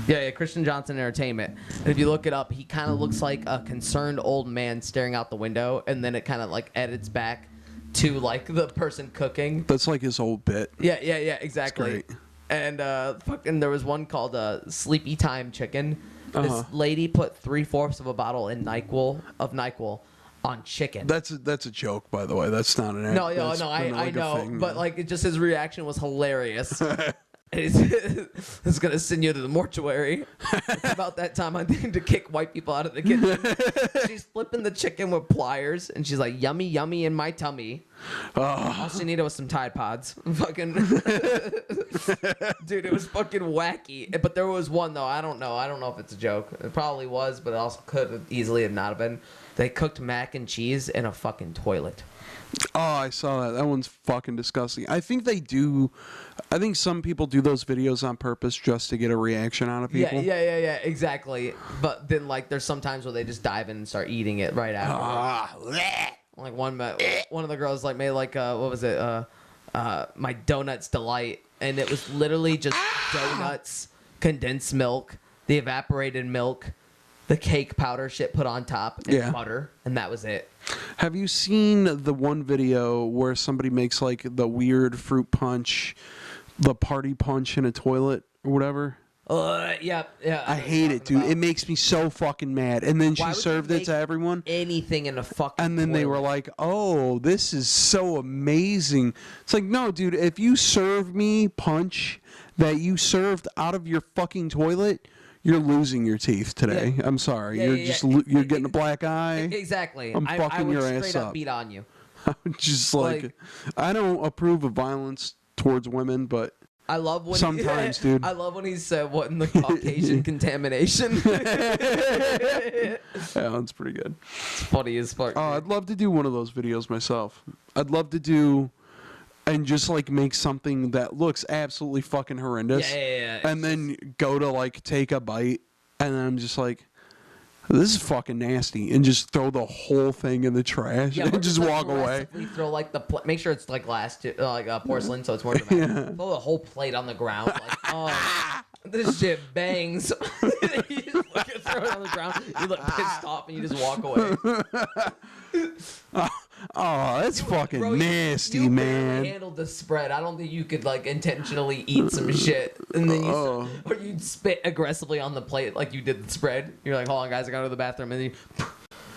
Yeah, Christian Johnson Entertainment. And if you look it up, he kind of looks like a concerned old man staring out the window, and then it kind of like edits back to like the person cooking. That's like his old bit. Yeah, exactly. It's great. And fucking, there was one called Sleepy Time Chicken. This lady put 3/4 of a bottle in NyQuil on chicken. That's a joke, by the way. That's not an. No, I know, thing, but like, it just his reaction was hilarious. It's gonna send you to the mortuary. It's about that time, I think, to kick white people out of the kitchen. She's flipping the chicken with pliers, and she's like, "Yummy, yummy in my tummy." All she needed was some Tide Pods. Fucking dude, it was fucking wacky. But there was one though. I don't know if it's a joke. It probably was, but it also could have easily have not have been. They cooked mac and cheese in a fucking toilet. Oh, I saw that. That one's fucking disgusting. I think they do. I think some people do those videos on purpose just to get a reaction out of people. Yeah, exactly. But then, like, there's some times where they just dive in and start eating it right after. Like one of the girls like made like what was it? My Donuts Delight, and it was literally just donuts, condensed milk, the evaporated milk, the cake powder shit put on top, and butter, and that was it. Have you seen the one video where somebody makes like the weird fruit punch, the party punch in a toilet or whatever? Yeah. I hate it, dude. It makes me so fucking mad. And then she served it to everyone. Anything in a fucking And then toilet. they were like, "Oh, this is so amazing." It's like, no, dude. If you serve me punch that you served out of your fucking toilet, you're losing your teeth today. I'm sorry. You're getting a black eye. Exactly. I'm fucking your ass straight up up. beat on you. I'm just like, I don't approve of violence towards women, but I love when sometimes, dude. I love when he said, "What in the Caucasian contamination?" That one's pretty good. It's funny as fuck. Oh, I'd love to do one of those videos myself. I'd love to do and just like make something that looks absolutely fucking horrendous. Yeah. And then go to like take a bite, and then I'm just like, this is fucking nasty, and just throw the whole thing in the trash and just walk away. Throw like make sure it's like glass, like porcelain, so it's more dramatic. Throw the whole plate on the ground, like, oh, this shit bangs. You just fucking throw it on the ground. You look pissed off, and you just walk away. Oh, that's fucking nasty, you man. You handled the spread. I don't think you could like intentionally eat some shit, and then or you'd spit aggressively on the plate like you did the spread. You're like, "Hold on, guys, I gotta go to the bathroom," and then you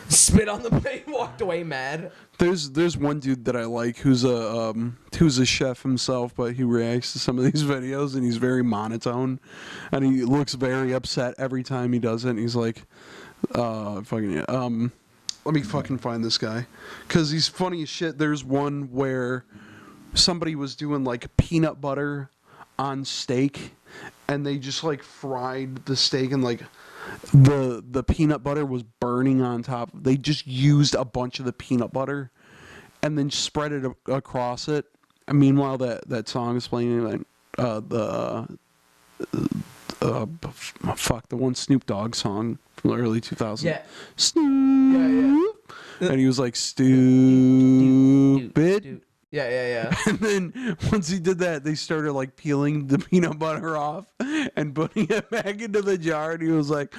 spit on the plate and walked away mad. There's one dude that I like who's a chef himself, but he reacts to some of these videos and he's very monotone, and he looks very upset every time he does it. And he's like, let me fucking find this guy, because he's funny as shit. There's one where somebody was doing like peanut butter on steak, and they just like fried the steak, and like the peanut butter was burning on top. They just used a bunch of the peanut butter and then spread it across it. And meanwhile, that song is playing, like the one Snoop Dogg song from the early 2000s. Yeah. Snoop. And he was like, stupid. Yeah. And then once he did that, they started like peeling the peanut butter off and putting it back into the jar. And he was like,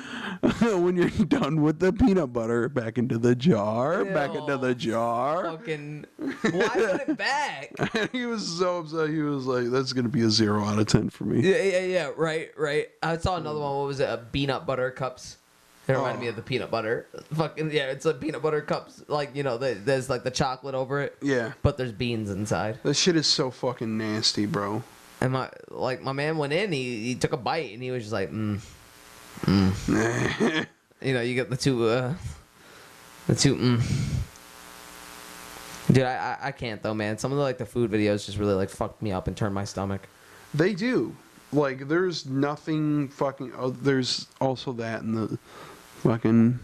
when you're done with the peanut butter, back into the jar, back into the jar. Fucking, why put it back? And he was so upset. He was like, that's going to be a 0 out of 10 for me. Yeah. Right. I saw another one. What was it? Peanut butter cups. It reminded me of the peanut butter. Fucking yeah, it's like peanut butter cups. Like, you know, there's like the chocolate over it. Yeah. But there's beans inside. That shit is so fucking nasty, bro. And my man went in. He took a bite and he was just like, You know, you get the two. Dude, I can't though, man. Some of the food videos just really like fucked me up and turned my stomach. They do. Like, there's nothing fucking. Oh, there's also that in the fucking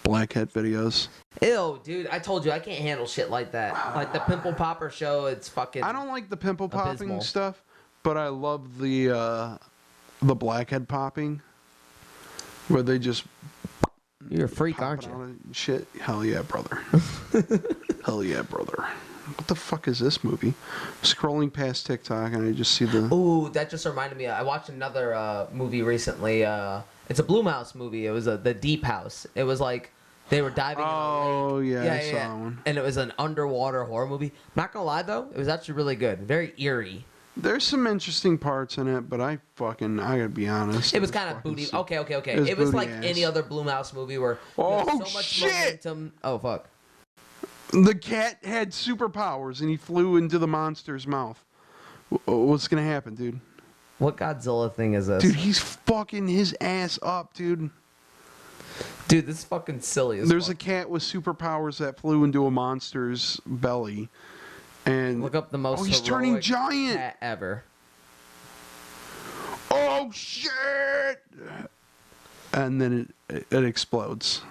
blackhead videos. Ew, dude, I told you I can't handle shit like that. Like the pimple popper show, it's fucking. I don't like the pimple popping abysmal stuff, but I love the blackhead popping, where they just. You're a freak, aren't you? Shit, hell yeah, brother. Hell yeah, brother. What the fuck is this movie? Scrolling past TikTok and I just see the... Ooh, that just reminded me. I watched another movie recently. It's a Blumhouse movie. It was The Deep House. It was like they were diving in a lake. Yeah, I saw one. And it was an underwater horror movie. Not gonna lie though, it was actually really good. Very eerie. There's some interesting parts in it, but I gotta be honest. It was kind of booty. Okay. It was like any other Blumhouse movie where oh so much shit! momentum. Oh fuck. The cat had superpowers and he flew into the monster's mouth. What's gonna happen, dude? What Godzilla thing is this? Dude, he's fucking his ass up, dude. Dude, this is fucking silly as There's fuck. a cat with superpowers that flew into a monster's belly. And look up the most he's turning heroic giant cat ever. Oh shit! And then it explodes.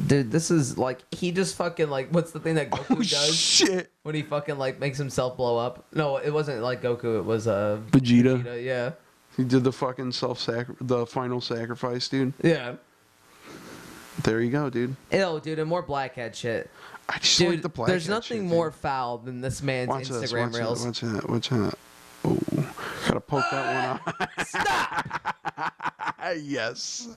Dude, this is like he just fucking like what's the thing that Goku does? Shit! When he fucking like makes himself blow up. No, it wasn't like Goku. It was Vegeta. Yeah. He did the fucking the final sacrifice, dude. Yeah. There you go, dude. Ew, dude, and more blackhead shit. I just dude, like the blackhead there's nothing shit, more dude. foul than this man's Instagram reels. Watch that. Oh, gotta poke that one out. Stop! Yes.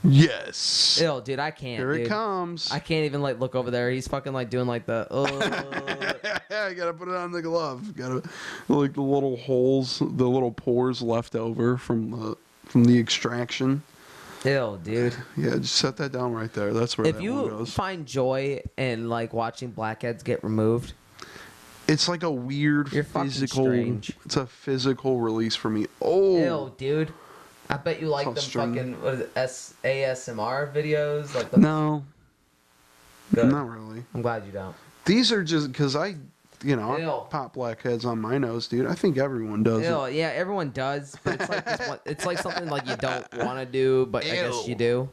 Yes. Ew, dude, I can't. Here dude. it comes. I can't even like look over there. He's fucking like doing like the. I gotta put it on the glove. Gotta like the little holes, the little pores left over from the extraction. Ew, dude. Yeah, just set that down right there. That's where if that you one goes. find joy in like watching blackheads get removed, it's like a weird you're fucking physical. strange. It's a physical release for me. Oh, ew, dude. I bet you like them fucking what is it, ASMR videos, like the. No. Good. Not really. I'm glad you don't. These are just because I Ew. pop blackheads on my nose, dude. I think everyone does Ew, it. yeah, everyone does, but it's like this one, it's like something like you don't want to do, but I guess you do.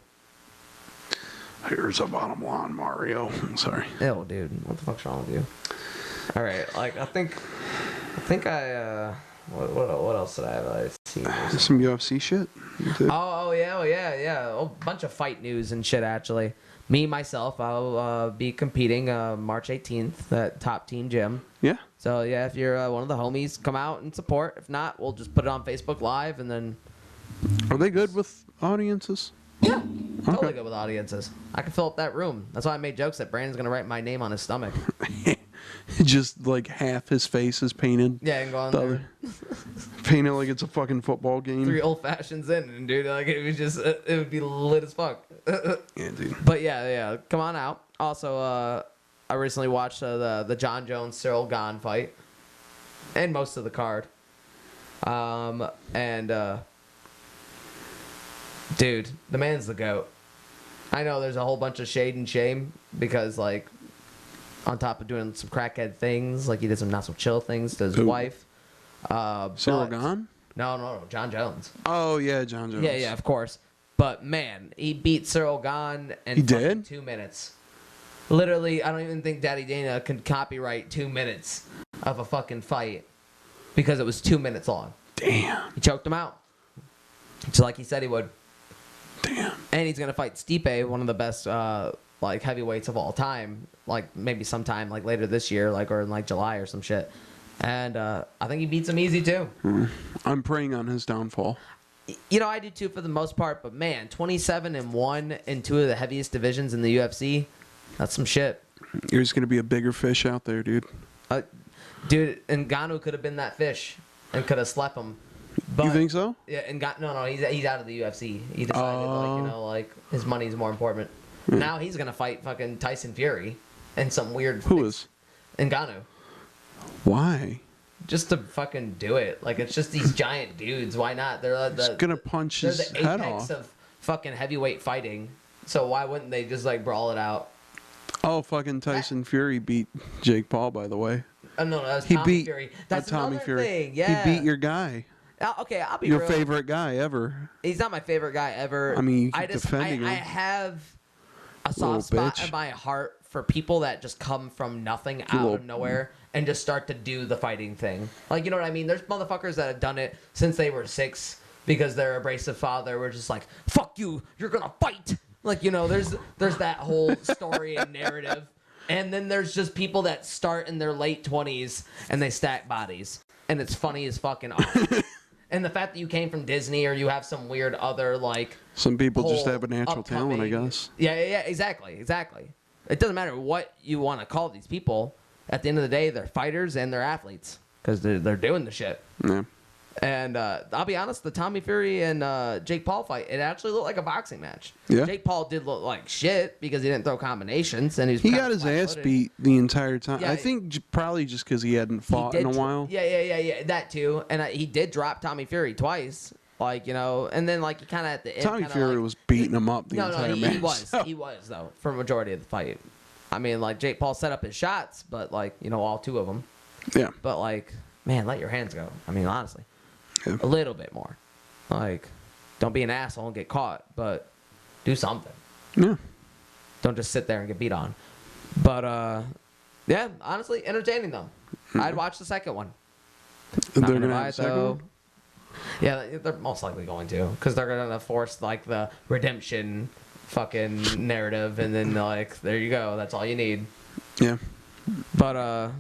Here's a bottom lawn, Mario. Sorry. Ew, dude, what the fuck's wrong with you? All right, like I think what else did I have? I seen Some UFC shit. Oh yeah. A bunch of fight news and shit actually. Me myself, I'll be competing March 18th at Top Team Gym. Yeah. So yeah, if you're one of the homies, come out and support. If not, we'll just put it on Facebook Live and then. Are they good with audiences? Yeah, totally good with audiences. I can fill up that room. That's why I made jokes that Brandon's gonna write my name on his stomach. Just like half his face is painted. Yeah, and go on there. Painted like it's a fucking football game. 3 old fashions in, and dude, like it was just, it would be lit as fuck. Yeah, dude. But yeah, come on out. Also, I recently watched the John Jones Cyril Gahn fight, and most of the card. Dude, the man's the GOAT. I know there's a whole bunch of shade and shame because, like, on top of doing some crackhead things, like he did some not so chill things to his wife. Cyril Gahn? No, John Jones. Oh yeah, John Jones. Yeah, of course. But man, he beat Cyril Gahn in He did? 2 minutes. Literally, I don't even think Daddy Dana could copyright 2 minutes of a fucking fight because it was 2 minutes long. Damn. He choked him out, just like he said he would. Damn. And he's gonna fight Stipe, one of the best like heavyweights of all time. Like maybe sometime like later this year, like or in like July or some shit. And I think he beats him easy too. I'm praying on his downfall. You know, I do too for the most part, but man, 27-1 in 2 of the heaviest divisions in the UFC. That's some shit. There's gonna be a bigger fish out there, dude. Dude, Ngannou could have been that fish and could have slept him. But, You think so? Yeah, no, he's out of the UFC. He decided, like his money's more important. Now he's gonna fight fucking Tyson Fury and some weird. Who is? Ngannou. Why? Just to fucking do it. Like it's just these giant dudes. Why not? They're He's gonna punch his the head apex off. of fucking heavyweight fighting. So why wouldn't they just like brawl it out? Oh, fucking Tyson Fury beat Jake Paul, by the way. Oh no, that was He Tommy beat Fury. That's Tommy another Fury. thing. Yeah, He beat your guy. Okay, I'll be Your real. favorite guy ever. He's not my favorite guy ever. I mean, you keep I defending him. I have a Little soft spot bitch. in my heart for people that just come from nothing out little- of nowhere and just start to do the fighting thing. Like, you know what I mean? There's motherfuckers that have done it since they were 6 because their abrasive father were just like, fuck you, you're gonna fight. Like, you know, there's that whole story and narrative. And then there's just people that start in their late 20s and they stack bodies. And it's funny as fucking awesome. And the fact that you came from Disney or you have some weird other, like... Some people just have a natural talent, I guess. Yeah, exactly. It doesn't matter what you want to call these people. At the end of the day, they're fighters and they're athletes. Because they're doing the shit. Yeah. And I'll be honest, the Tommy Fury and Jake Paul fight, it actually looked like a boxing match. Yeah. Jake Paul did look like shit because he didn't throw combinations, and he got his ass beat the entire time. Yeah, I think probably just because he hadn't fought in a while. Yeah, that too. And he did drop Tommy Fury twice, like, you know, and then like he kind of at the end. Tommy Fury was beating him up the entire match. He was though for a majority of the fight. I mean, like Jake Paul set up his shots, but like, you know, all two of them. Yeah. But like, man, let your hands go. I mean, honestly. Yeah. A little bit more. Like, don't be an asshole and get caught, but do something. Yeah. Don't just sit there and get beat on. But, yeah, honestly, entertaining them. I'd watch the second one. They're going to have a second one? Yeah, they're most likely going to. Because they're going to force, like, the redemption fucking narrative. And then, like, there you go. That's all you need. Yeah. But,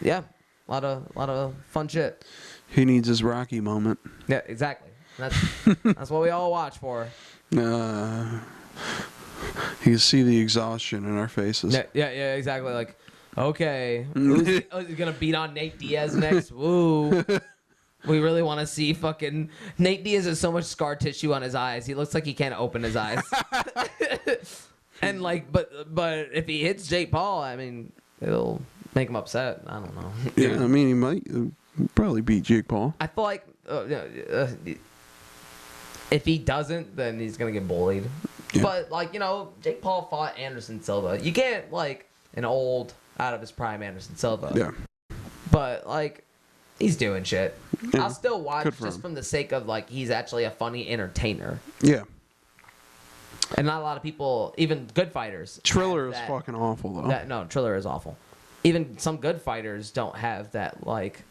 yeah, a lot of fun shit. He needs his Rocky moment. Yeah, exactly. That's what we all watch for. You can see the exhaustion in our faces. Yeah, exactly. Like, okay, who's gonna beat on Nate Diaz next? Woo. We really want to see fucking Nate Diaz has so much scar tissue on his eyes. He looks like he can't open his eyes. And like, but if he hits Jake Paul, I mean, it'll make him upset. I don't know. Yeah, I mean, he might probably beat Jake Paul. I feel like if he doesn't, then he's gonna get bullied. Yeah. But like, you know, Jake Paul fought Anderson Silva. You can't like an old out of his prime Anderson Silva. Yeah. But like, he's doing shit. Yeah. I'll still watch just from the sake of like he's actually a funny entertainer. Yeah. And not a lot of people, even good fighters. Triller is fucking awful though. No, Triller is awful. Even some good fighters don't have that like,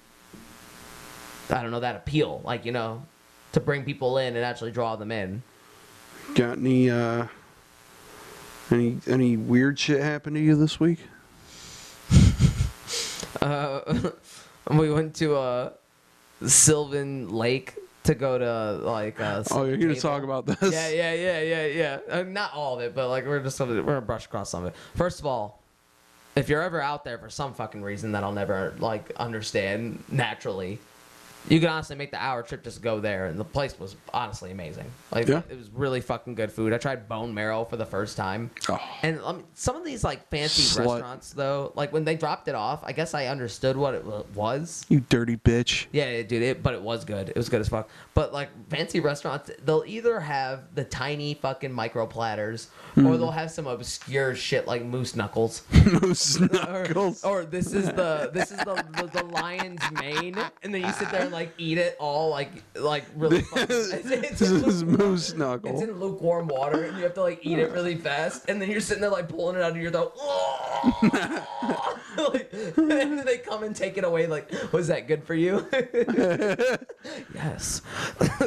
I don't know, that appeal, like, you know, to bring people in and actually draw them in. Got any weird shit happen to you this week? We went to Sylvan Lake to go to like. Oh, you're here to talk about this? Yeah. Not all of it, but like we're gonna brush across some of it. First of all, if you're ever out there for some fucking reason that I'll never like understand naturally, you can honestly make the hour trip just to go there, and the place was honestly amazing. Like, yeah. It was really fucking good food. I tried bone marrow for the first time. Oh. And some of these like fancy restaurants though, like when they dropped it off, I guess I understood what it was. You dirty bitch. Yeah, dude, but it was good. It was good as fuck. But like fancy restaurants, they'll either have the tiny fucking micro platters, or they'll have some obscure shit like moose knuckles. Moose knuckles. Or this is the lion's mane, and then you sit there and like eat it all like really fucking. This is moose knuckle. It's in lukewarm water, and you have to like eat it really fast, and then you're sitting there like pulling it out of your throat. Like, and then they come and take it away. Like, was that good for you? Yes.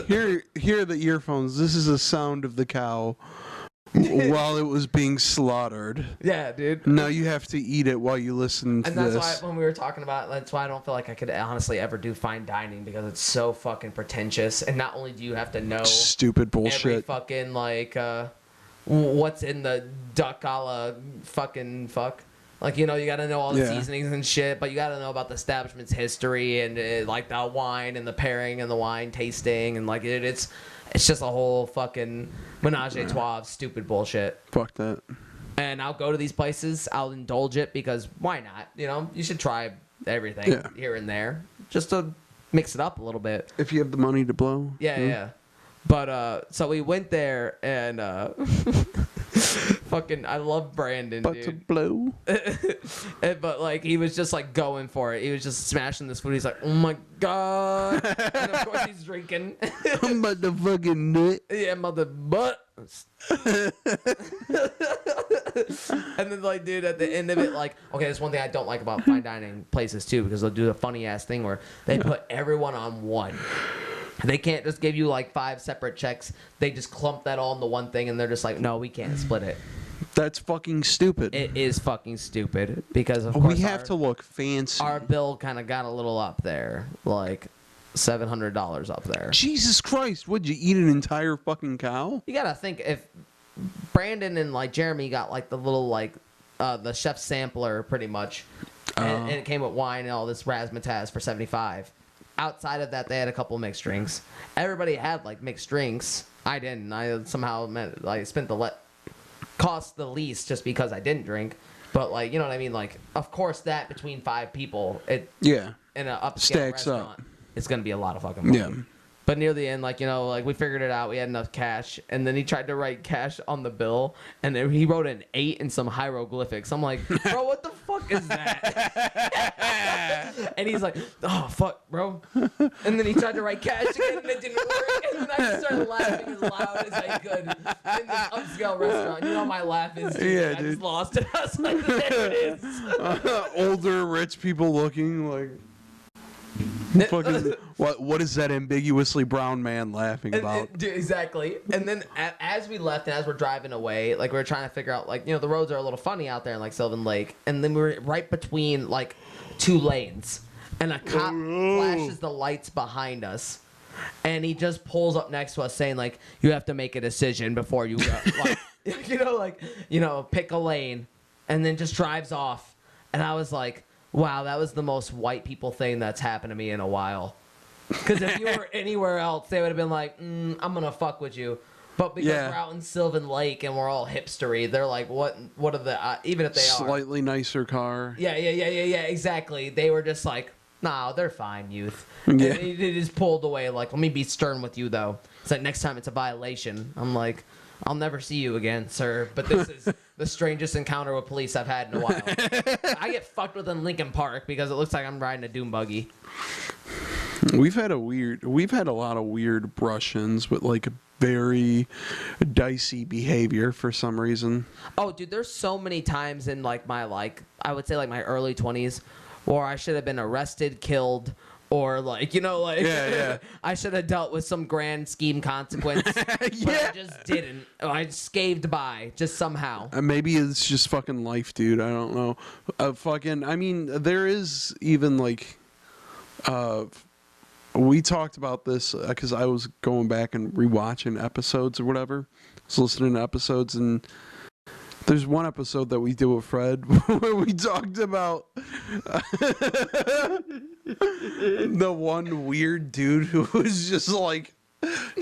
Hear the earphones. This is the sound of the cow while it was being slaughtered. Yeah, dude. Now you have to eat it while you listen to this. And that's why when we were talking about, that's why I don't feel like I could honestly ever do fine dining, because it's so fucking pretentious. And not only do you have to know stupid bullshit, every fucking like what's in the duck a la fucking fuck. Like, you know, you got to know all the seasonings and shit, but you got to know about the establishment's history and like the wine and the pairing and the wine tasting, and like it's just a whole fucking menage a trois of stupid bullshit. Fuck that. And I'll go to these places, I'll indulge it, because why not? You know, you should try everything here and there just to mix it up a little bit. If you have the money to blow. Yeah. But so we went there and fucking, I love Brandon, but dude. to blow. But like he was just like going for it. He was just smashing this food. He's like, oh my god. And of course he's drinking. Motherfucking nut. Yeah, mother butt. And then like, dude, at the end of it, like, okay, that's one thing I don't like about fine dining places too, because they'll do a funny ass thing where they put everyone on one. They can't just give you like 5 separate checks. They just clump that all into one thing, and they're just like, no, we can't split it. That's fucking stupid. It is fucking stupid because of we course have to look fancy. Our bill kind of got a little up there, like $700 up there. Jesus Christ! Would you eat an entire fucking cow? You gotta think if Brandon and like Jeremy got like the little like the chef sampler pretty much, and it came with wine and all this razzmatazz for $75. Outside of that, they had a couple mixed drinks. Everybody had like mixed drinks. I didn't. I somehow spent cost the least just because I didn't drink. But like, you know what I mean? Like, of course, that between 5 people, in an upscale stacks restaurant, up. It's gonna be a lot of fucking money. Yeah. But near the end, like, you know, like we figured it out. We had enough cash, and then he tried to write cash on the bill, and then he wrote an 8 in some hieroglyphics. I'm like, bro, what the fuck is that? And he's like, oh fuck, bro. And then he tried to write cash again, and it didn't work. And then I just started laughing as loud as I could in this upscale restaurant. You know, my laugh is, I just lost it. I was like, there it is. Older rich people looking like. Fucking, what is that ambiguously brown man laughing about? Exactly. And then as we left and as we're driving away, like we were trying to figure out, like, you know, the roads are a little funny out there in like Sylvan Lake, and then we were right between like 2 lanes, and a cop flashes the lights behind us, and he just pulls up next to us saying like, you have to make a decision before you go, like, pick a lane, and then just drives off. And I was like, wow, that was the most white people thing that's happened to me in a while. Because if you were anywhere else, they would have been like, I'm going to fuck with you. But because we're out in Sylvan Lake and we're all hipstery, they're like, what are the, even if they are. Slightly nicer car. Yeah, exactly. They were just like, nah, they're fine, youth. Yeah. And they just pulled away like, let me be stern with you, though. It's like, next time it's a violation. I'm like, I'll never see you again, sir. But this is the strangest encounter with police I've had in a while. I get fucked with in Lincoln Park because it looks like I'm riding a doom buggy. We've had a lot of weird brush-ins with like very dicey behavior for some reason. Oh, dude, there's so many times in like my I would say like my early 20s where I should have been arrested, killed, or like, I should have dealt with some grand scheme consequence, but I just didn't. I scathed by just somehow. Maybe it's just fucking life, dude. I don't know. I mean, there is even like, we talked about this because I was going back and rewatching episodes or whatever. I was listening to episodes, and there's one episode that we did with Fred where we talked about the one weird dude who was just like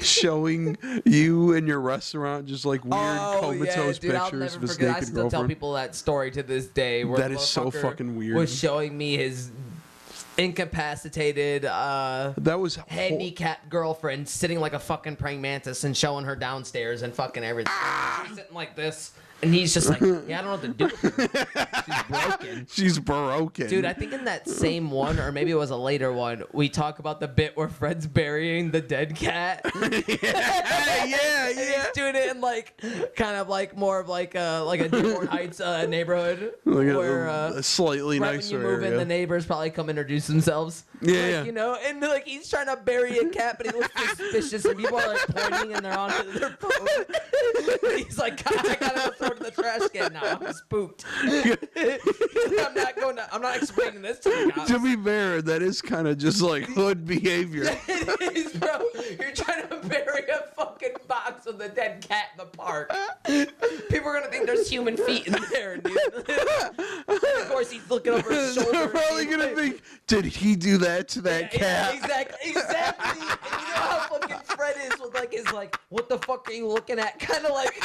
showing you in your restaurant just like weird comatose pictures of his naked girlfriend. I still tell people that story to this day. Where that is so fucking weird. Was showing me his incapacitated, that was handicapped girlfriend sitting like a fucking praying mantis and showing her downstairs and fucking everything. She's sitting like this. And he's just like, yeah, I don't know what to do with her. She's broken. She's broken. Dude, I think in that same one, or maybe it was a later one, we talk about the bit where Fred's burying the dead cat. yeah. And he's doing it in like, kind of like more of like a Dearborn Heights neighborhood. Like where a slightly right nicer when you move in, the neighbors probably come introduce themselves. Yeah. You know, and like he's trying to bury a cat, but he looks suspicious, and people are like pointing and they're on their phone. And he's like, I gotta throw it in the trash can now. I'm spooked. I'm not explaining this to the cops. To be fair, that is kind of just like hood behavior. It is, bro. You're trying to bury a fucking box of the dead cat in the park. People are gonna think there's human feet in there, dude. And of course, he's looking over his shoulder. They're probably gonna think, did he do that to that cat? Exactly. And you know how fucking Fred is with like his like, what the fuck are you looking at? Kind of like.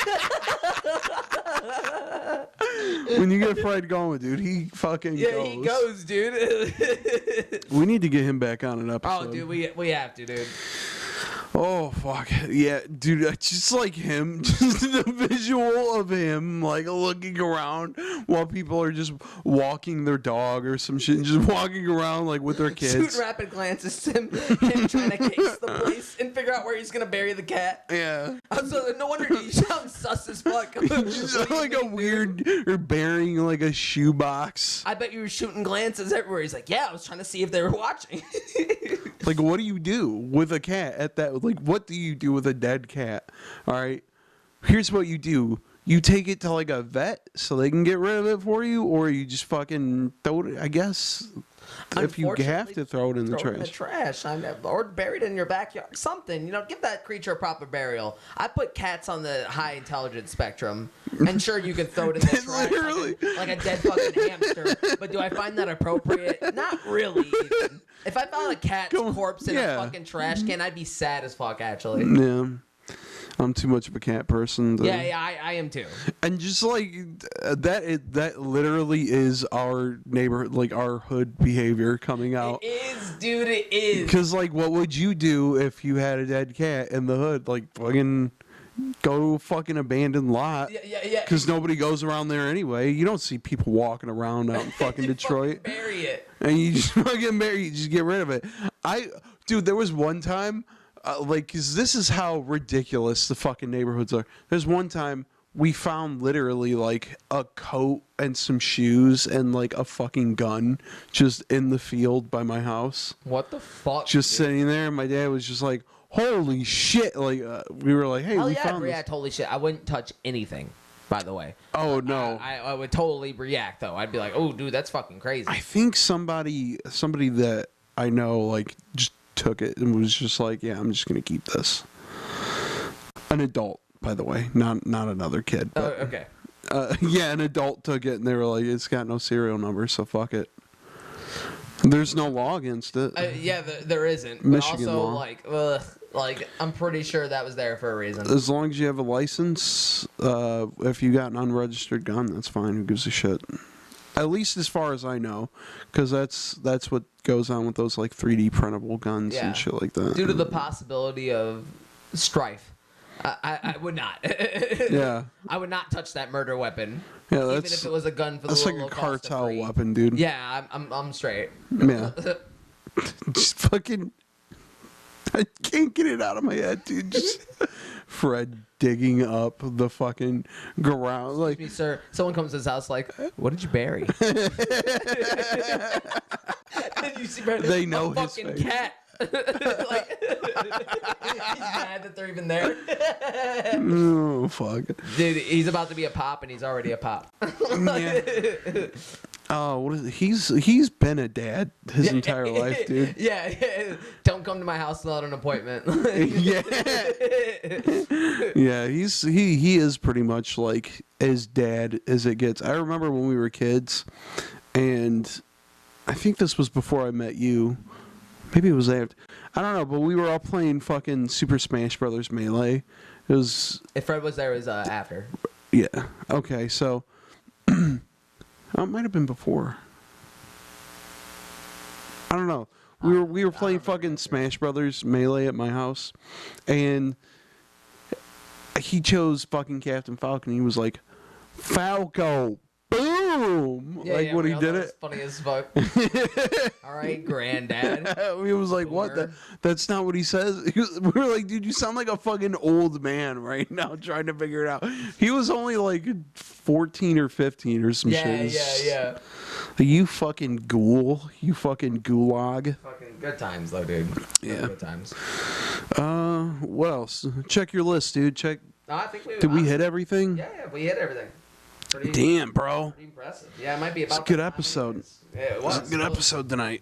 When you get Fred going, dude, he fucking goes. Yeah, he goes, dude. We need to get him back on an episode. Oh, dude, we have to, dude. Oh, fuck. Yeah, dude, just like him, just the visual of him, like, looking around while people are just walking their dog or some shit, and just walking around, like, with their kids. Shooting rapid glances to him trying to case the place and figure out where he's going to bury the cat. Yeah. So no wonder you sound sus as fuck. Just like a weird, or burying, like, a shoebox. I bet you were shooting glances everywhere. He's like, yeah, I was trying to see if they were watching. Like, what do you do with a cat at that? Like, what do you do with a dead cat? All right. Here's what you do. you take it to like a vet so they can get rid of it for you, or you just fucking throw it, I guess, if you have to throw it in the trash. Or bury it in your backyard. Something, give that creature a proper burial. I put cats on the high intelligence spectrum, and sure, you can throw it in the trash like a dead fucking hamster. But do I find that appropriate? Not really. Even. If I found a cat's corpse in a fucking trash can, I'd be sad as fuck, actually. Yeah. I'm too much of a cat person. I am too. And just like that literally is our neighborhood, like our hood behavior coming out. It is, dude. It is. Because like, what would you do if you had a dead cat in the hood? Like, fucking go to a fucking abandoned lot. Yeah. Because nobody goes around there anyway. You don't see people walking around out in fucking Detroit. Fucking bury it. And you just fucking you just get rid of it. Dude, there was one time. Cause this is how ridiculous the fucking neighborhoods are. There's one time we found literally like a coat and some shoes and like a fucking gun just in the field by my house. What the fuck? Just sitting there, and my dad was just like, "Holy shit!" Like we were like, "Hey, we found this." React, holy shit! I wouldn't touch anything. By the way. Oh no. I would totally react though. I'd be like, "Oh, dude, that's fucking crazy." I think somebody that I know like just took it and was just like, yeah, I'm just gonna keep this. An adult, by the way, not another kid. But, okay. Yeah, an adult took it and they were like, it's got no serial number, so fuck it. There's no law against it. Yeah, there isn't. Michigan but also, law. like I'm pretty sure that was there for a reason. As long as you have a license, if you got an unregistered gun, that's fine. Who gives a shit? At least as far as I know, because that's what goes on with those like 3D printable guns and shit like that. Due to the possibility of strife, I would not. Yeah. I would not touch that murder weepon. Yeah, even if it was a gun for the that's like a cartel weapon, dude. Yeah, I'm straight. Yeah. Just fucking. I can't get it out of my head, dude. Just Fred digging up the fucking ground. Like, excuse me, sir. Someone comes to his house like, what did you bury? And you see they know a his fucking face. cat. Like, he's mad that they're even there. Oh, fuck. Dude, he's about to be a pop and he's already a pop. Yeah. Oh, what is it? He's been a dad his entire life, dude. Yeah. Don't come to my house without an appointment. Yeah. Yeah, he is pretty much like as dad as it gets. I remember when we were kids, and I think this was before I met you. Maybe it was after. I don't know, but we were all playing fucking Super Smash Brothers Melee. It was. If Fred was there, it was after. Yeah. Okay, so. Oh, it might have been before. I don't know. We were playing fucking Smash Brothers Melee at my house, and he chose fucking Captain Falcon. He was like, Falco, boom! Yeah, like when he did it. Funny as fuck. All right, granddad. He was like, what? That's not what he says. We were like, dude, you sound like a fucking old man right now trying to figure it out. He was only like 14 or 15 or some shit. Yeah. You fucking ghoul. You fucking gulag. Fucking good times, though, dude. Yeah. Good times. What else? Check your list, dude. Check. No, I think Did we hit everything? Yeah, we hit everything. Damn, bro. Pretty impressive. Yeah, it might be about. It's a good episode. Yeah, it was. It's a good episode tonight.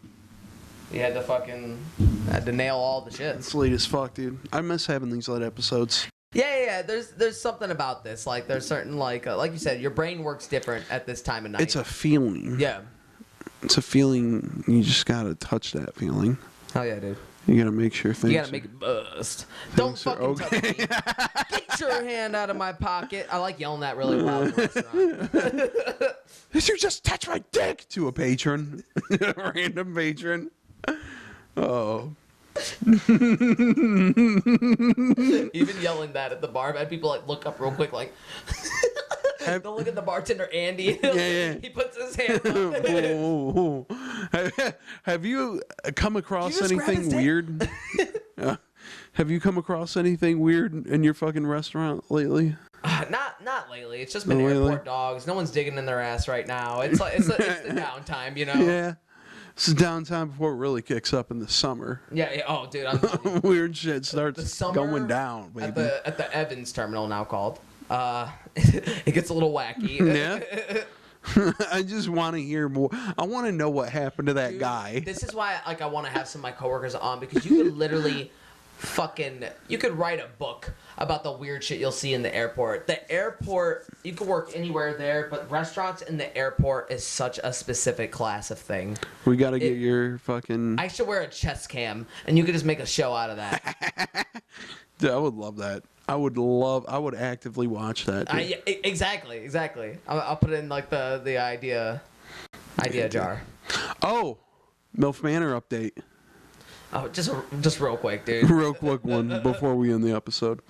We had to nail all the shit. It's late as fuck, dude. I miss having these late episodes. Yeah. There's something about this. Like there's certain like you said, your brain works different at this time of night. It's a feeling. Yeah. It's a feeling. You just gotta touch that feeling. Hell yeah, dude. You gotta make sure things. You gotta make it bust. Don't fucking touch me. Get your hand out of my pocket. I like yelling that really loud in the restaurant. Did you just touch my dick to a patron? A random patron. Oh. Even yelling that at the bar, I've had people like look up real quick, like they'll look at the bartender Andy. Yeah. He puts his hand up. Have you come across anything weird? Have you come across anything weird in your fucking restaurant lately? Not lately. It's just been airport dogs. No one's digging in their ass right now. It's like it's the downtime, you know. Yeah. It's downtime before it really kicks up in the summer. Yeah. Oh, dude. Weird shit starts going down, baby. At the Evans terminal now called. It gets a little wacky. Yeah. I just want to hear more. I want to know what happened to that Dude, guy. This is why I want to have some of my coworkers on, because you could literally you could write a book about the weird shit you'll see in the airport. The airport, you could work anywhere there, but restaurants in the airport is such a specific class of thing. We got to get your fucking... I should wear a chest cam, and you could just make a show out of that. Dude, I would love that. I would actively watch that. Yeah, exactly. I'll put it in like the idea jar. Oh, Milf Manor update. Oh, just real quick, dude. Real quick one before we end the episode.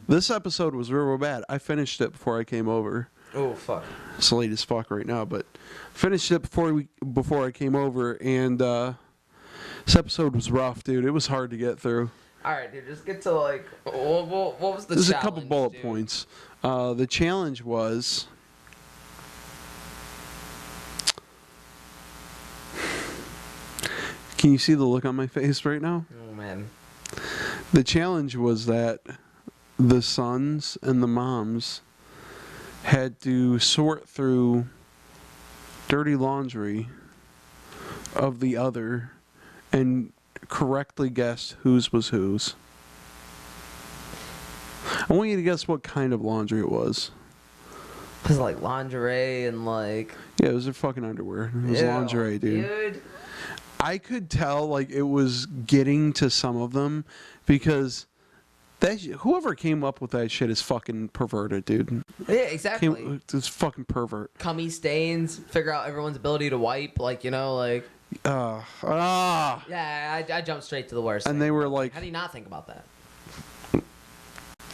This episode was real bad. I finished it before I came over. Oh fuck. It's late as fuck right now, but finished it before I came over, and this episode was rough, dude. It was hard to get through. All right, dude. Just get to like what was the challenge? There's a couple bullet dude? points. The challenge was... Can you see the look on my face right now? Oh man. The challenge was that the sons and the moms had to sort through dirty laundry of the other and correctly guess whose was whose. I want you to guess what kind of laundry it was. It was like lingerie and like... Yeah, it was their fucking underwear. It was lingerie, dude. I could tell like it was getting to some of them because whoever came up with that shit is fucking perverted, dude. Yeah, exactly. It's fucking pervert. Cummy stains, figure out everyone's ability to wipe, like, you know, like... Yeah, I jumped straight to the worst. And they were like... How do you not think about that?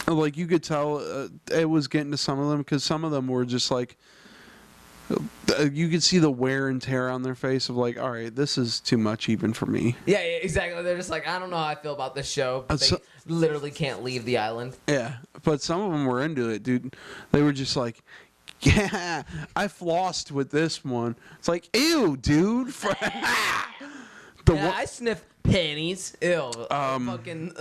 Like, you could tell it was getting to some of them because some of them were just like... You could see the wear and tear on their face of like, all right, this is too much even for me. Yeah, exactly. They're just like, I don't know how I feel about this show. But they literally can't leave the island. Yeah, but some of them were into it, dude. They were just like, yeah, I flossed with this one. It's like, ew, dude. I sniff panties. Ew. Fucking.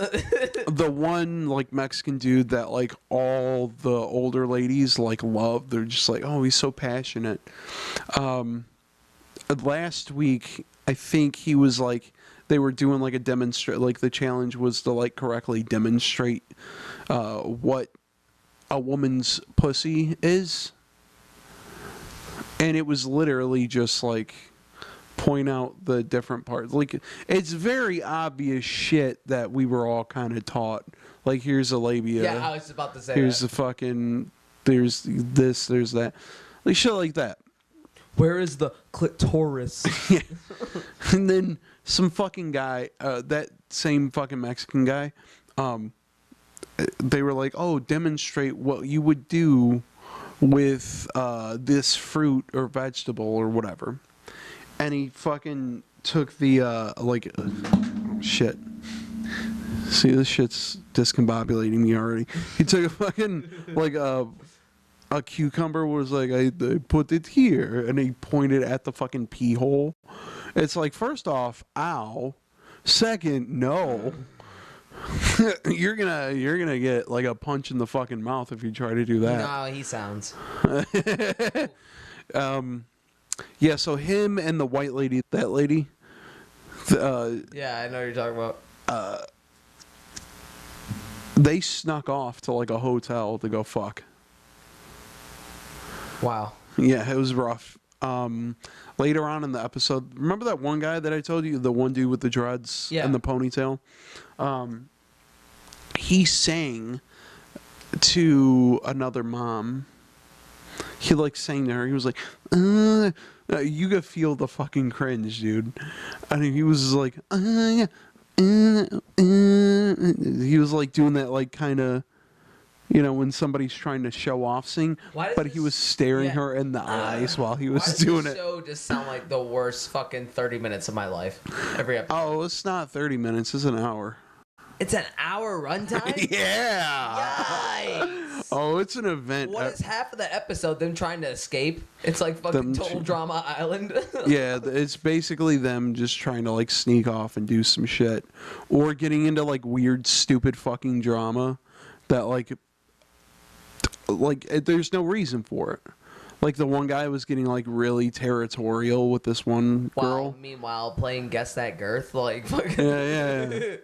The one like Mexican dude that like all the older ladies like love. They're just like, oh, he's so passionate. Last week, I think he was like, they were doing like a demonstrate. Like the challenge was to like correctly demonstrate what a woman's pussy is, and it was literally just like point out the different parts. Like, it's very obvious shit that we were all kind of taught. Like, here's a labia. Yeah, I was about to say here's the fucking, there's this, there's that. Like, shit like that. Where is the clitoris? Yeah. And then some fucking guy, that same fucking Mexican guy, they were like, oh, demonstrate what you would do with this fruit or vegetable or whatever. And he fucking took the, shit. See, this shit's discombobulating me already. He took a fucking, like, a cucumber, was like, I put it here. And he pointed at the fucking pee hole. It's like, first off, ow. Second, no. You're gonna get, like, a punch in the fucking mouth if you try to do that. No, he sounds. Yeah, so him and the white lady, that lady. Yeah, I know what you're talking about. They snuck off to like a hotel to go fuck. Wow. Yeah, it was rough. Later on in the episode, remember that one guy that I told you, the one dude with the dreads and the ponytail? He sang to another mom. He like sang to her. He was like, you could feel the fucking cringe, dude. And he was like, he was like doing that like kind of, you know, when somebody's trying to show off sing, but he was staring her in the eyes while he was doing it. Why does this show just sound like the worst fucking 30 minutes of my life? Every episode. Oh, it's not 30 minutes. It's an hour. It's an hour runtime? Yeah. Yikes. Oh, it's an event. What is half of the episode them trying to escape? It's like fucking Total Drama Island. Yeah, it's basically them just trying to like sneak off and do some shit. Or getting into like weird, stupid fucking drama that like there's no reason for it. Like, the one guy was getting, like, really territorial with this one girl. Meanwhile, playing Guess That Girth, like, fucking... Yeah.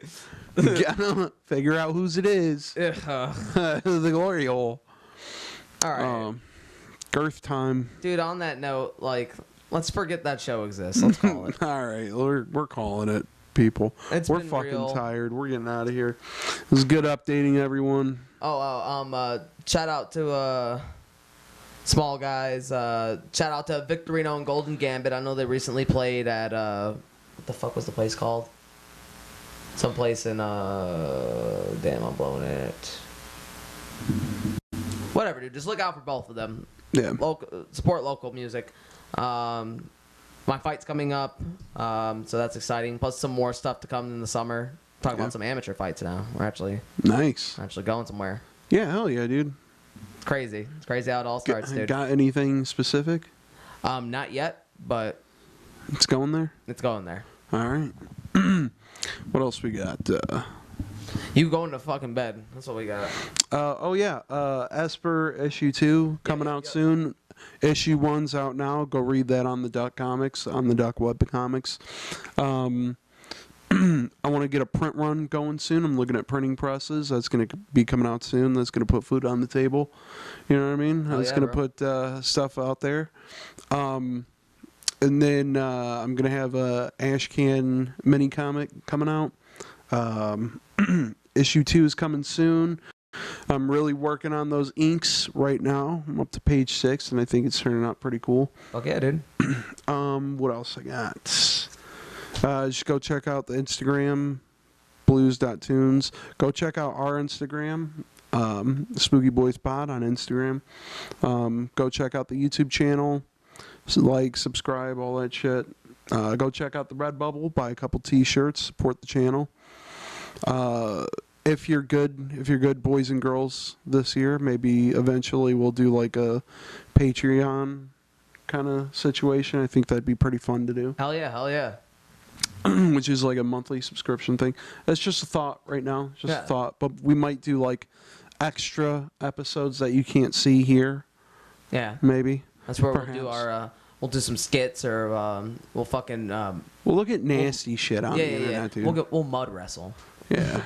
Gotta figure out whose it is. The glory hole. All right. Girth time. Dude, on that note, like, let's forget that show exists. Let's call it. All right, we're calling it, people. We're fucking real. tired. We're getting out of here. It was good updating everyone. Shout out to Small Guys. Shout out to Victorino and Golden Gambit. I know they recently played at what the fuck was the place called? Some place in damn, I'm blowing it. Whatever, dude. Just look out for both of them. Yeah. Support local music. My fight's coming up, so that's exciting. Plus some more stuff to come in the summer. Talking about some amateur fights now. We're actually going somewhere. Yeah, hell yeah, dude. It's crazy. It's crazy how it all starts, dude. Got anything specific? Not yet, but it's going there. It's going there. All right. What else we got? You going to fucking bed. That's what we got. Esper issue 2 coming out soon. Issue 1's out now. Go read that on the Duck Comics, on the Duck Web Comics. I want to get a print run going soon. I'm looking at printing presses. That's going to be coming out soon. That's going to put food on the table. You know what I mean? That's going to put stuff out there. And then I'm going to have a Ashcan mini comic coming out. Issue 2 is coming soon. I'm really working on those inks right now. I'm up to page 6, and I think it's turning out pretty cool. Fuck yeah, dude. What else I got? Just go check out the Instagram, blues.tunes. Go check out our Instagram, SpookiBoiz Pod on Instagram. Go check out the YouTube channel. Like, subscribe, all that shit. Go check out the Redbubble, buy a couple t-shirts, support the channel. If you're good boys and girls this year, maybe eventually we'll do like a Patreon kind of situation. I think that'd be pretty fun to do. Hell yeah. Which is like a monthly subscription thing. That's just a thought right now. Just a thought. But we might do like extra episodes that you can't see here. Yeah. Maybe. That's where we'll do our we'll do some skits, or we'll fucking we'll look at nasty shit on the internet, dude. We'll mud wrestle. Yeah.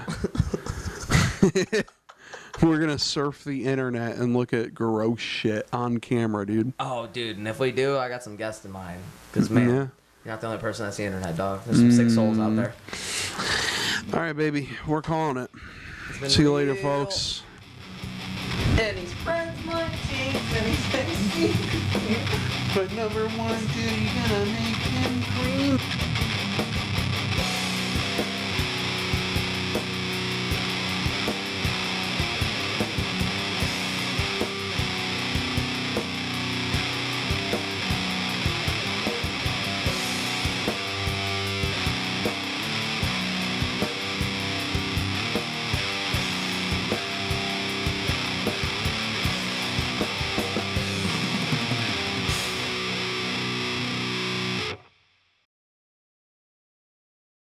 We're gonna surf the internet and look at gross shit on camera, dude. Oh, dude, and if we do, I got some guests in mind. Because, man, you're not the only person that's the internet, dog. There's some sick souls out there. All right, baby. We're calling it. See you later, folks. And he spreads my cheeks and he says, but number 1, dude, you gotta make him green.